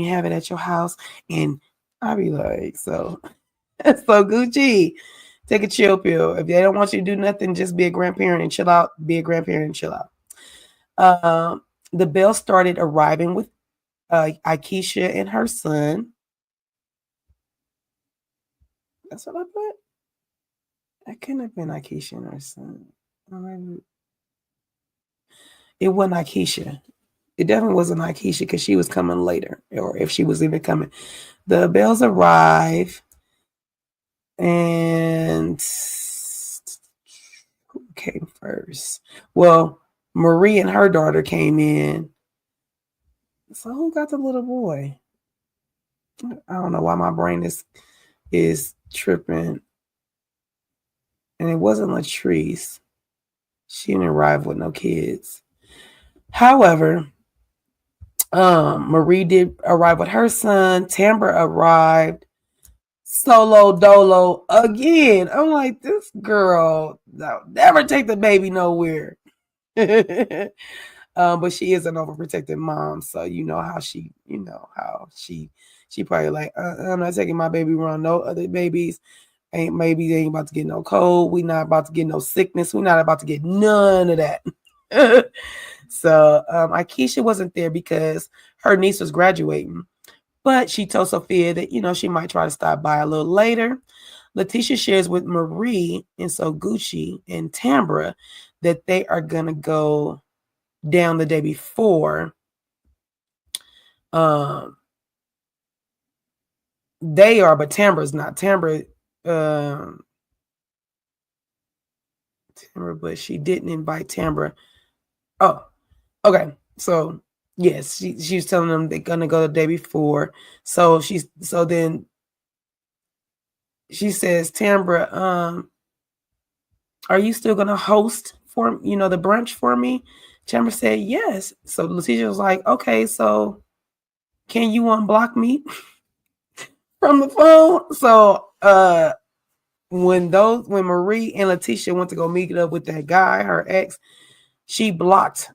have it at your house? And I be like, so Gucci, take a chill pill. If they don't want you to do nothing, just be a grandparent and chill out. Be a grandparent and chill out. The Belle started arriving with Akeisha and her son. That's what I put. It couldn't have been Akeisha and her son. It wasn't Akeisha. It definitely wasn't like Keisha because she was coming later, or if she was even coming. The Bells arrive, and who came first? Well, Marie and her daughter came in. So who got the little boy? I don't know why my brain is tripping. And it wasn't Latrice. She didn't arrive with no kids. However, Marie did arrive with her son. Tambra arrived solo dolo again. I'm like, this girl, no, never take the baby nowhere. But she is an overprotective mom, so she probably like, I'm not taking my baby around no other babies. They ain't about to get no cold. We not about to get no sickness. We not about to get none of that. So Akeisha wasn't there because her niece was graduating. But she told Sophia that, she might try to stop by a little later. Letitia shares with Marie and so Gucci and Tambra that they are going to go down the day before. They are, but Tambra's not. Tambra, but she didn't invite Tambra. Oh, okay. So yes, she was telling them they're gonna go the day before. So then she says, Tambra, are you still gonna host for the brunch for me? Tambra said yes. So Letitia was like, okay, so can you unblock me from the phone? So when Marie and Letitia went to go meet up with that guy, her ex, she blocked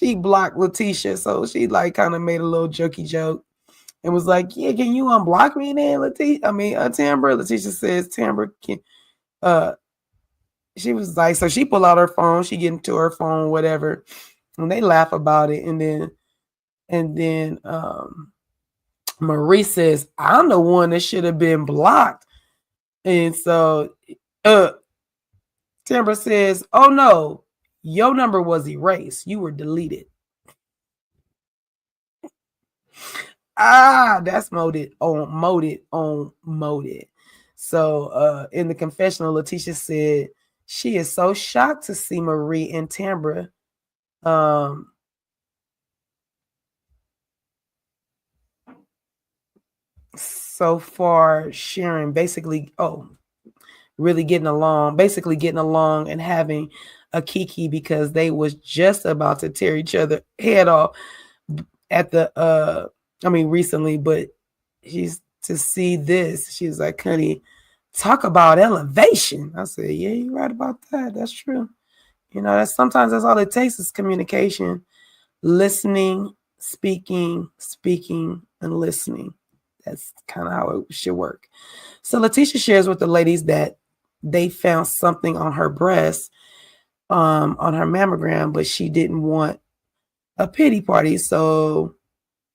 Letitia. So she like kind of made a little jokey joke and was like, yeah, can you unblock me then, Tambra? Letitia says Tambra can she was like, so she pulled out her phone, she get into her phone, whatever, and they laugh about it, and then Marie says, I'm the one that should have been blocked. And so Tambra says, oh no, your number was erased. You were deleted. That's moded. So in the confessional, Letitia said she is so shocked to see Marie and Tambra so far sharing really getting along and having a kiki because they was just about to tear each other head off at the recently, but to see this, she's like, honey, talk about elevation. I said, yeah, you're right about that. That's true. Sometimes that's all it takes is communication, listening, speaking, and listening. That's kind of how it should work. So Letitia shares with the ladies that they found something on her breast, on her mammogram, but she didn't want a pity party. So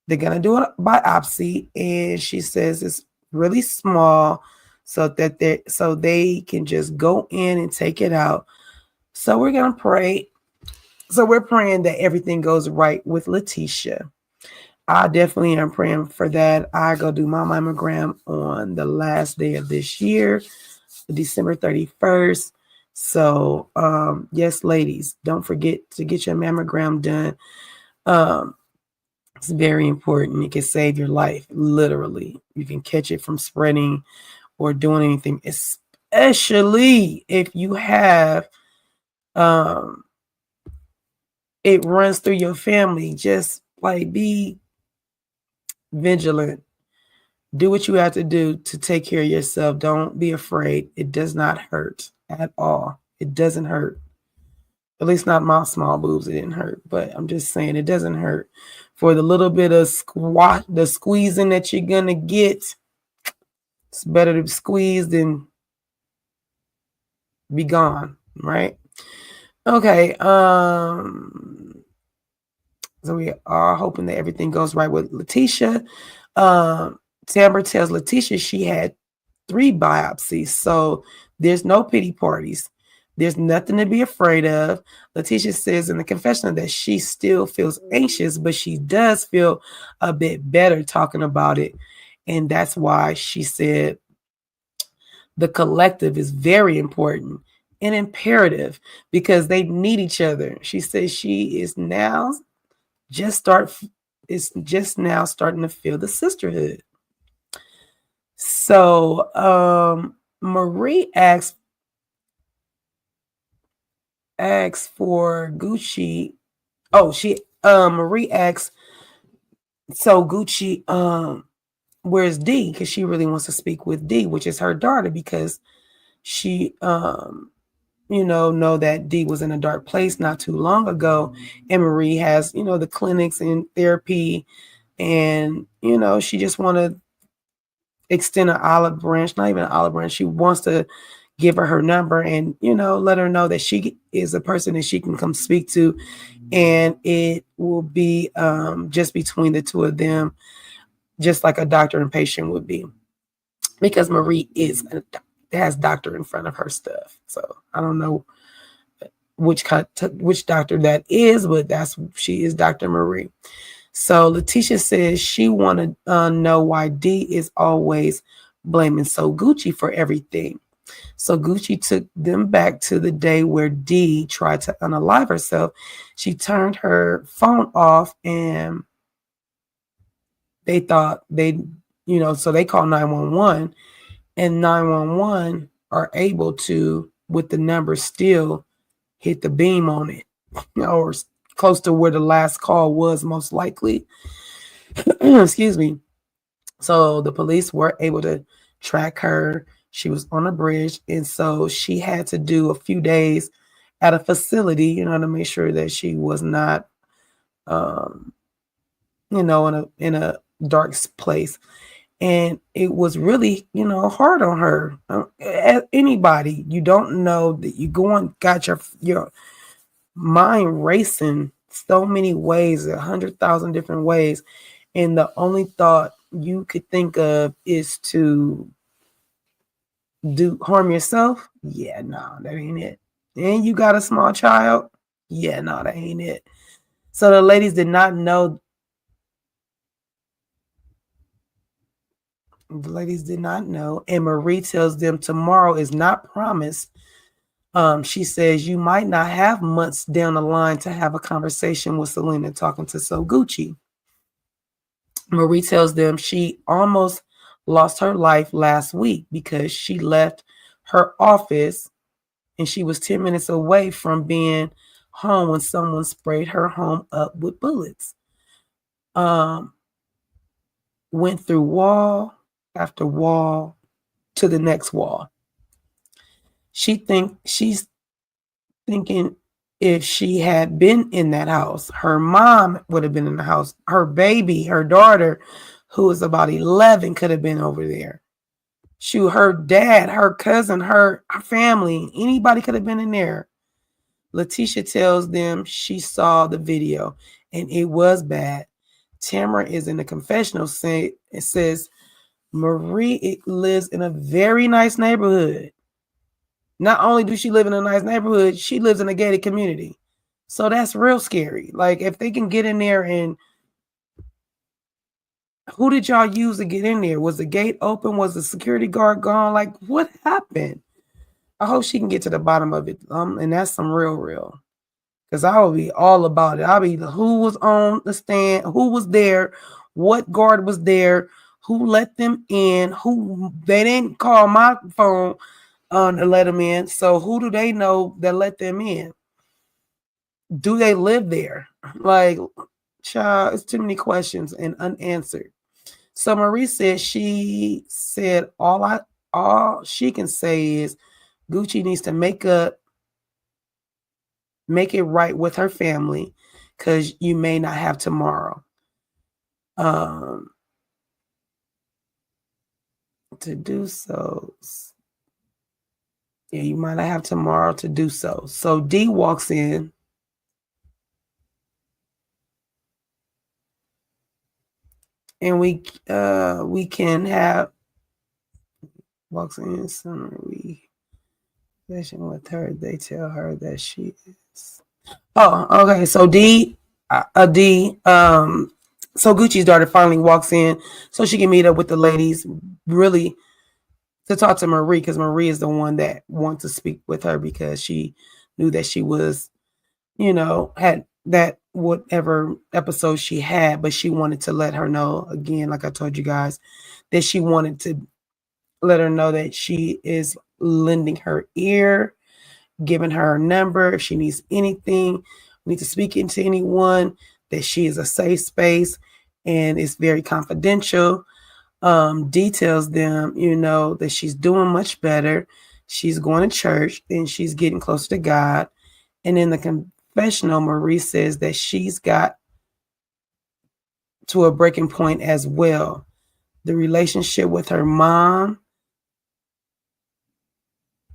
they're going to do a biopsy. And she says it's really small so they can just go in and take it out. So we're going to pray. So we're praying that everything goes right with Letitia. I definitely am praying for that. I go do my mammogram on the last day of this year, December 31st. So, yes, ladies, don't forget to get your mammogram done. It's very important. It can save your life, literally. You can catch it from spreading or doing anything, especially if you have it runs through your family. Just like be vigilant. Do what you have to do to take care of yourself. Don't be afraid. It does not hurt at all. It doesn't hurt. At least not my small boobs. It didn't hurt. But I'm just saying it doesn't hurt. For the little bit of the squeezing that you're going to get, it's better to squeeze than be gone, right? Okay. So we are hoping that everything goes right with Letitia. Tambra tells Letitia she had 3 biopsies, so there's no pity parties. There's nothing to be afraid of. Letitia says in the confessional that she still feels anxious, but she does feel a bit better talking about it. And that's why she said the collective is very important and imperative because they need each other. She says she is now just now starting to feel the sisterhood. So Marie asks for Gucci. Oh, she Marie asks, so Gucci where's D? Because she really wants to speak with D, which is her daughter, because she know that D was in a dark place not too long ago, and Marie has the clinics and therapy, and she just want to extend an olive branch, not even an olive branch. She wants to give her number and let her know that she is a person that she can come speak to, and it will be just between the two of them, just like a doctor and patient would be, because Marie has doctor in front of her stuff. So I don't know which doctor that is, but she is Dr. Marie. So Letitia says she want to know why D is always blaming So Gucci for everything. So Gucci took them back to the day where D tried to unalive herself. She turned her phone off, and they thought so they called 911, and 911 are able to, with the number still, hit the beam on it, or close to where the last call was most likely. Excuse me. So the police were able to track her. She was on a bridge, and so she had to do a few days at a facility, to make sure that she was not, in a dark place. And it was really, hard on her. Anybody, you don't know that you got your mind racing so many ways, 100,000 different ways, and the only thought you could think of is to harm yourself. Yeah, no, that ain't it. And you got a small child. Yeah, no, that ain't it. So the ladies did not know. The ladies did not know, and Marie tells them tomorrow is not promised. She says you might not have months down the line to have a conversation with Selena talking to So Gucci. Marie tells them she almost lost her life last week because she left her office and she was 10 minutes away from being home when someone sprayed her home up with bullets. Went through wall after wall to the next wall. She's thinking if she had been in that house, her mom would have been in the house. Her baby, her daughter, who was about 11, could have been over there. Her dad, her cousin, her family, anybody could have been in there. Letitia tells them she saw the video and it was bad. Tamara is in the confessional. It says Marie lives in a very nice neighborhood. Not only does she live in a nice neighborhood, she lives in a gated community. So that's real scary. Like, if they can get in there, and who did y'all use to get in there? Was the gate open? Was the security guard gone? Like, what happened? I hope she can get to the bottom of it. And that's some real. Because I will be all about it. I'll be who was on the stand, who was there, what guard was there, who let them in, who they didn't call my phone to let them in. So who do they know that let them in? Do they live there? Like, child, it's too many questions and unanswered. So Marie said all she can say is Gucci needs to make it right with her family, because you may not have tomorrow. To do so. Yeah, you might not have tomorrow to do so. So D walks in. And we can have walks in summary. Session with her, they tell her that she is. Oh, okay. So so Gucci's daughter finally walks in so she can meet up with the ladies, really to talk to Marie because Marie is the one that wants to speak with her because she knew that she was, had that whatever episode she had, but she wanted to let her know again, like I told you guys, that she wanted to let her know that she is lending her ear, giving her number if she needs anything, need to speak into anyone, that she is a safe space and it's very confidential. Details them, that she's doing much better. She's going to church and she's getting closer to God. And in the confessional, Marie says that she's got to a breaking point as well. The relationship with her mom,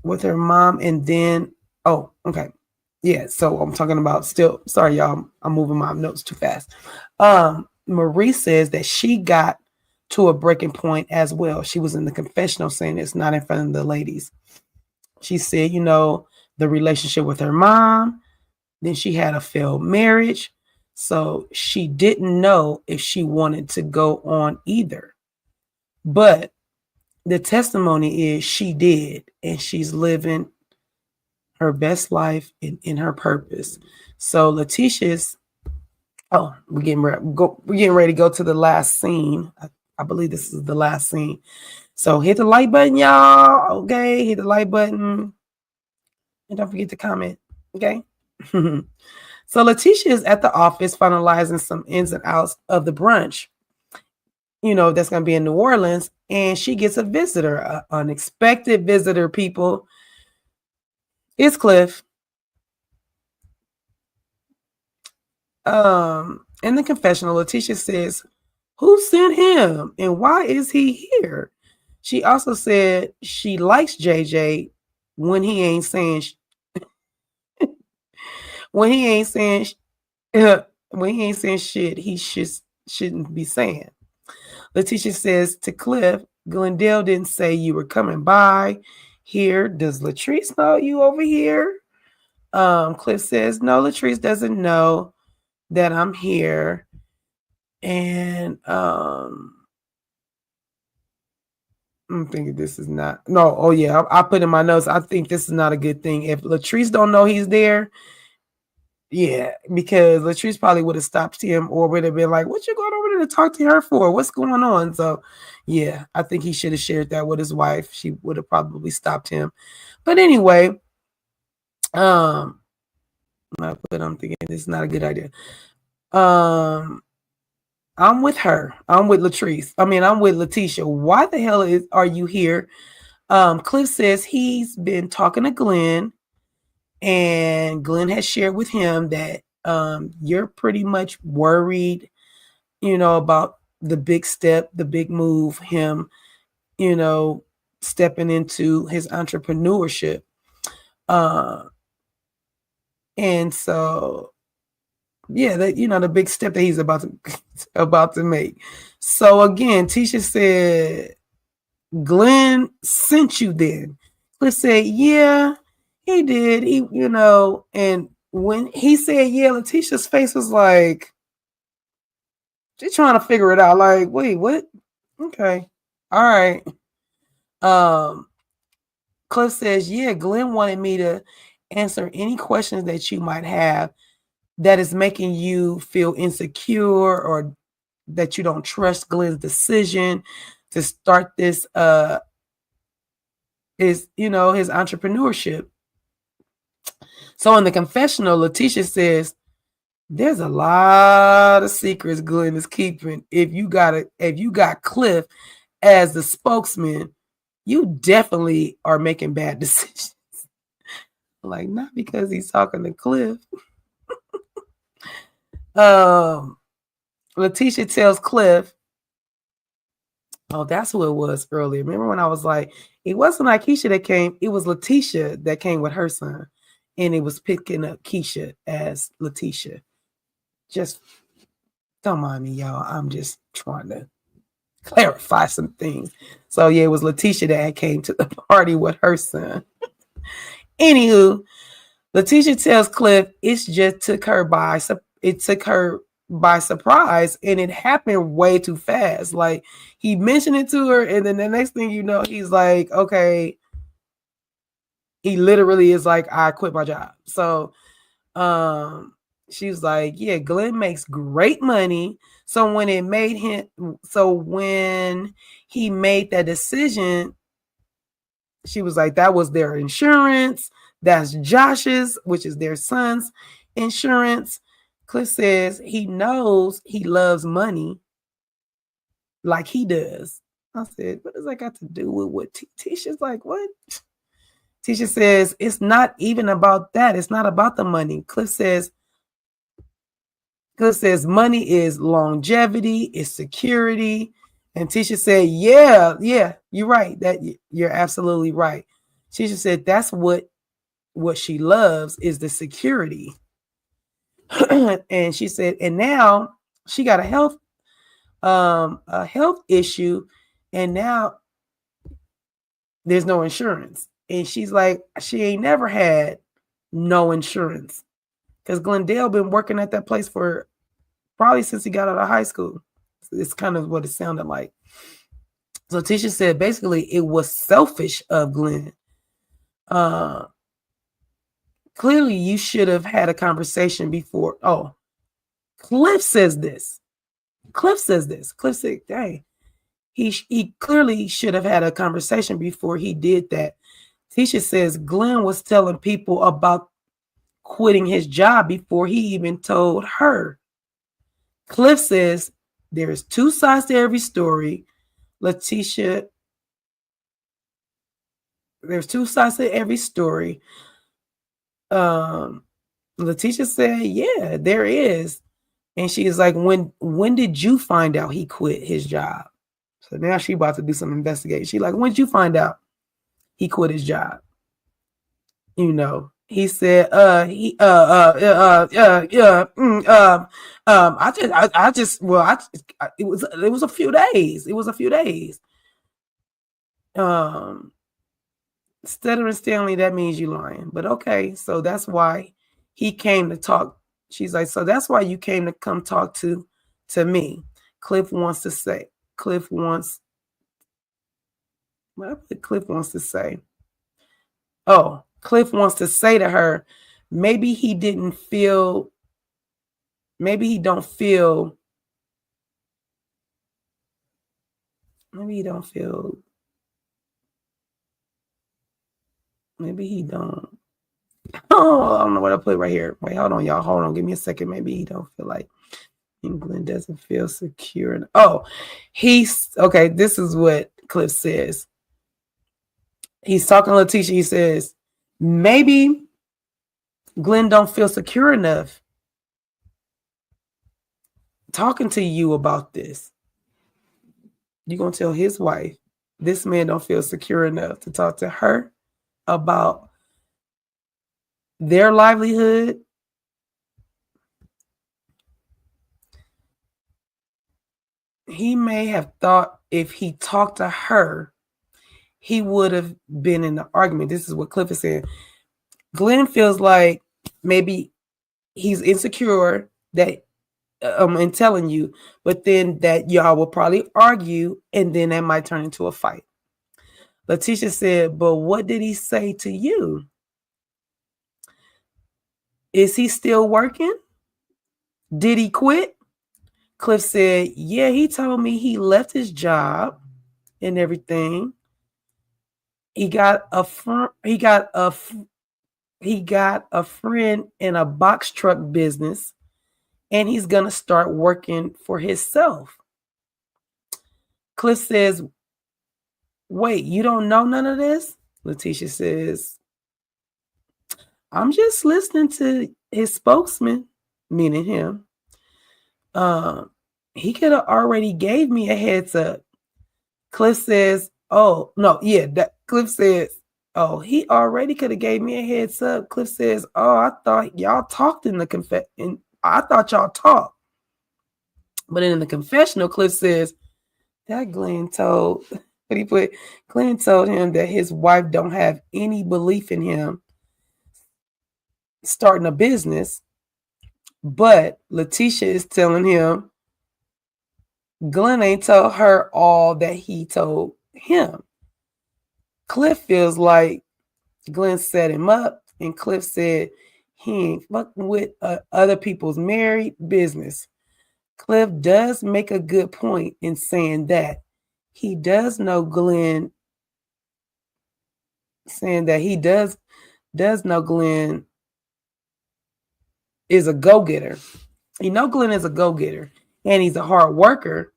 and then, oh, okay. Yeah, so I'm talking about still, sorry, y'all, I'm moving my notes too fast. Marie says that she got to a breaking point as well. She was in the confessional saying it's not in front of the ladies. She said, the relationship with her mom, then she had a failed marriage. So she didn't know if she wanted to go on either. But the testimony is she did, and she's living her best life in her purpose. So Letitia's, we're getting ready to go to the last scene. I believe this is the last scene. So hit the like button, y'all. Okay, hit the like button. And don't forget to comment. Okay. So Letitia is at the office finalizing some ins and outs of the brunch, that's going to be in New Orleans. And she gets a visitor, an unexpected visitor, people. It's Cliff. In the confessional, Letitia says, who sent him and why is he here? She also said she likes JJ when he ain't saying when he ain't saying when he ain't saying shit he shouldn't be saying. Letitia says to Cliff, Glendale didn't say you were coming by here. Does Latrice know you over here? Cliff says, no, Latrice doesn't know that I'm here. And I'm thinking this is not. No, oh yeah, I put in my notes. I think this is not a good thing. If Latrice don't know he's there, yeah, because Latrice probably would have stopped him or would have been like, what you going over there to talk to her for? What's going on? So yeah, I think he should have shared that with his wife. She would have probably stopped him. But anyway, I'm thinking this is not a good idea. I'm with her. I'm with Latrice. I'm with Letitia. Why the hell are you here? Cliff says he's been talking to Glenn, and Glenn has shared with him that you're pretty much worried, about the big step, the big move, him, stepping into his entrepreneurship. And so, yeah, that the big step that he's about to make. So again, Tisha said, Glenn sent you then. Cliff said, yeah, he did. He, and when he said, yeah, Letitia's face was like, she's trying to figure it out. Like, wait, what? Okay. All right. Cliff says, yeah, Glenn wanted me to answer any questions that you might have that is making you feel insecure or that you don't trust Glenn's decision to start this his entrepreneurship. So in the confessional, Letitia says, there's a lot of secrets Glenn is keeping. If you got Cliff as the spokesman, you definitely are making bad decisions. Like, not because he's talking to Cliff. Letitia tells Cliff, oh, that's who it was earlier. Remember when I was like, it wasn't like Keisha that came, it was Letitia that came with her son. And it was picking up Keisha as Letitia. Just don't mind me, y'all. I'm just trying to clarify some things. So yeah, it was Letitia that came to the party with her son. Anywho, Letitia tells Cliff it just took her by surprise, and it happened way too fast. Like, he mentioned it to her, and then the next thing you know, he's like, okay, he literally is like, I quit my job. So she was like, yeah, Glenn makes great money. So when he made that decision, she was like, that was their insurance. That's Josh's, which is their son's insurance. Cliff says he knows he loves money like he does. I said, what does that got to do with what Tisha's like, what? Tisha says, it's not even about that. It's not about the money. Cliff says, money is longevity, is security. And Tisha said, yeah, you're right. You're absolutely right. Tisha said, that's what she loves is the security. And she said, and now she got a health issue, and now there's no insurance. And she's like, she ain't never had no insurance because Glendale been working at that place for probably since he got out of high school. It's kind of what it sounded like. So Tisha said basically it was selfish of Glenn. Clearly you should have had a conversation before. Oh, Cliff says this. Cliff said, dang, he clearly should have had a conversation before he did that. Tisha says Glenn was telling people about quitting his job before he even told her. Cliff says there's two sides to every story. There's two sides to every story. Letitia said, yeah, there is. And she's like, when did you find out he quit his job? So now she about to do some investigation. She's like, when did you find out he quit his job? You know, he said, it was a few days. Stuttering Stanley, that means you lying. But okay, so that's why he came to talk. She's like, so that's why you came to come talk to me. Cliff wants to say. Oh, Cliff wants to say to her, maybe he don't feel maybe he don't feel maybe he don't oh, I don't know what I put right here. Wait, hold on, y'all. Hold on. Give me a second. Maybe he don't feel like England doesn't feel secure. Oh, okay. This is what Cliff says. He's talking to Letitia. He says, maybe Glenn don't feel secure enough talking to you about this. You're going to tell his wife, this man don't feel secure enough to talk to her about their livelihood. He may have thought if he talked to her, he would have been in the argument. This is what Cliff is saying. Glenn feels like maybe he's insecure that in telling you, but then that y'all will probably argue, and then that might turn into a fight. Letitia said, but what did he say to you? Is he still working? Did he quit? Cliff said, yeah, he told me he left his job and everything. He got a friend in a box truck business, and he's going to start working for himself. Cliff says, wait, you don't know none of this? Letitia says, I'm just listening to his spokesman, meaning him. He could have already gave me a heads up. Cliff says, Cliff says, oh, he already could have gave me a heads up. Cliff says, oh, I thought y'all talked in the confession. I thought y'all talked. But in the confessional, Cliff says that Glenn told him that his wife don't have any belief in him starting a business, but Letitia is telling him Glenn ain't told her all that he told him. Cliff feels like Glenn set him up, and Cliff said he ain't fucking with other people's married business. Cliff does make a good point in saying that he does know Glenn, saying that he does know Glenn is a go-getter. You know Glenn is a go-getter, and he's a hard worker.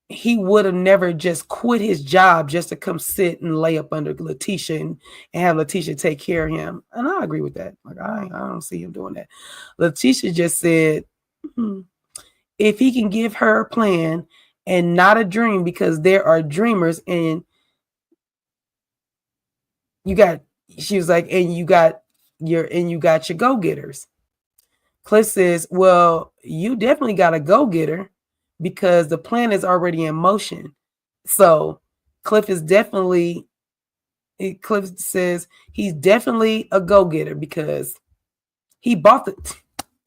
He would have never just quit his job just to come sit and lay up under Letitia and have Letitia take care of him. And I agree with that. Like I don't see him doing that. Letitia just said, if he can give her a plan and not a dream, because there are dreamers, and she was like, and you got your go-getters. Cliff says, well, you definitely got a go-getter because the plan is already in motion. So Cliff says he's definitely a go-getter because he bought this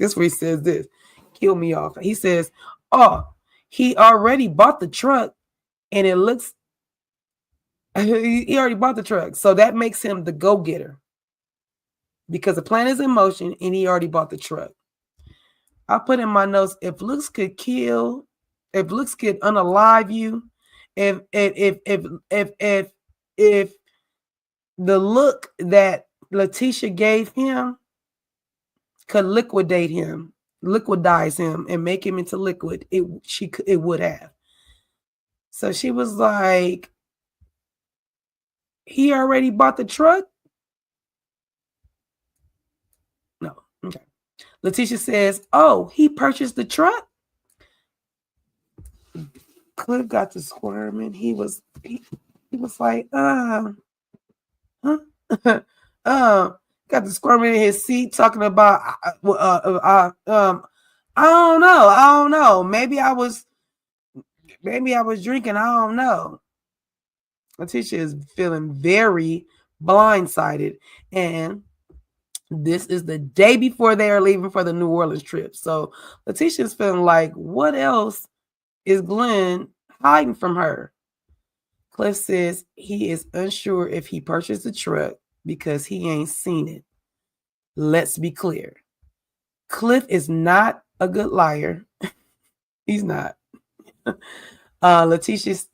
is where he says this. Kill me off. He says, oh, he already bought the truck and it looks, he already bought the truck. So that makes him the go-getter because the plan is in motion and he already bought the truck. I put in my notes, if looks could kill, if looks could unalive you, if the look that Letitia gave him could liquidize him and make him into liquid, it would have. So she was like, he already bought the truck? No. Okay. Letitia says, oh, he purchased the truck? Cliff got to squirming. He was like, huh? Got to squirming in his seat talking about, I don't know. Maybe I was drinking. I don't know. Letitia is feeling very blindsided, and this is the day before they are leaving for the New Orleans trip. So Letitia is feeling like, what else is Glenn hiding from her? Cliff says he is unsure if he purchased the truck because he ain't seen it. Let's be clear. Cliff is not a good liar. He's not. Letitia's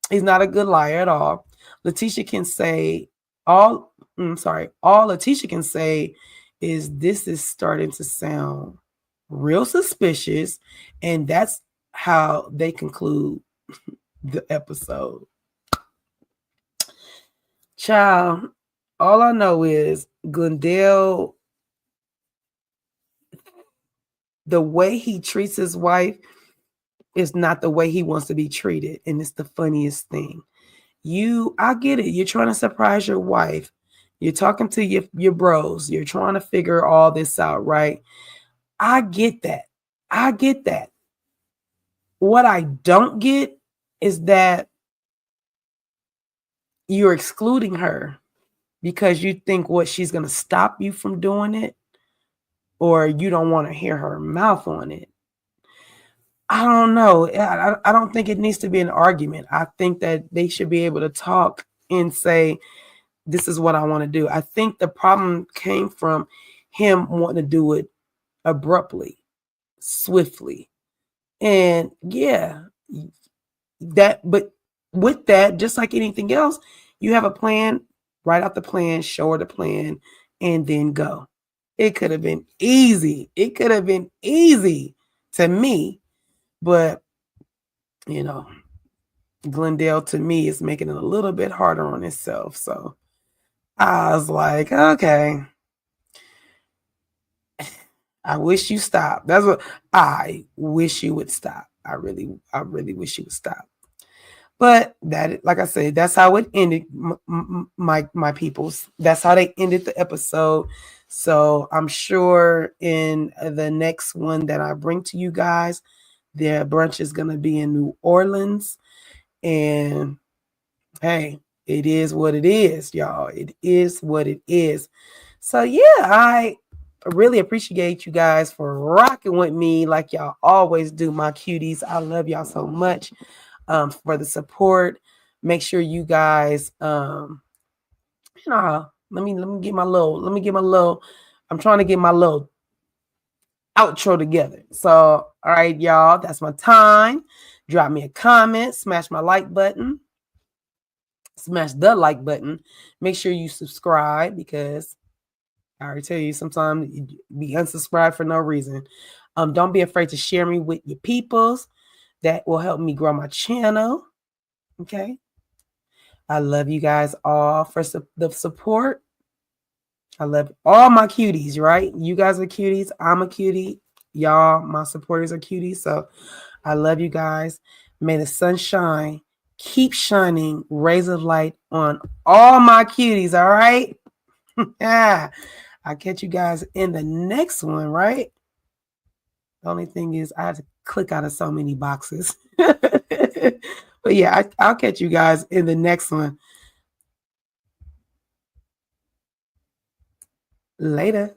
he's not a good liar at all. Letitia can say all Letitia can say is this is starting to sound real suspicious, and that's how they conclude the episode. Child, all I know is Glendale, the way he treats his wife is not the way he wants to be treated. And it's the funniest thing. I get it. You're trying to surprise your wife. You're talking to your bros. You're trying to figure all this out, right? I get that. What I don't get is that you're excluding her because you think what she's going to stop you from doing it, or you don't want to hear her mouth on it. I don't know. I don't think it needs to be an argument. I think that they should be able to talk and say, this is what I want to do. I think the problem came from him wanting to do it abruptly, swiftly. And yeah, but with that, just like anything else, you have a plan, write out the plan, show her the plan, and then go. It could have been easy. To me, but Glendale to me is making it a little bit harder on himself. So I was like, okay, I wish you stopped. That's what I wish you would stop. I really wish you would stop. But that, like I said, that's how it ended, my peoples. That's how they ended the episode. So I'm sure in the next one that I bring to you guys, their brunch is going to be in New Orleans. And hey, It is what it is, y'all. It is what it is. So yeah, I really appreciate you guys for rocking with me like y'all always do, my cuties. I love y'all so much for the support. Make sure you guys let me get my little I'm trying to get my little outro together. So, all right, y'all, that's my time. Drop me a comment, smash my like button, smash the like button. Make sure you subscribe because I already tell you sometimes you be unsubscribed for no reason. Don't be afraid to share me with your peoples. That will help me grow my channel. Okay. I love you guys all for the support. I love all my cuties, right? You guys are cuties. I'm a cutie. Y'all, my supporters are cuties. So I love you guys. May the sunshine keep shining rays of light on all my cuties. All right. Yeah. I'll catch you guys in the next one, right? The only thing is I have to click out of so many boxes. But yeah, I'll catch you guys in the next one. Later.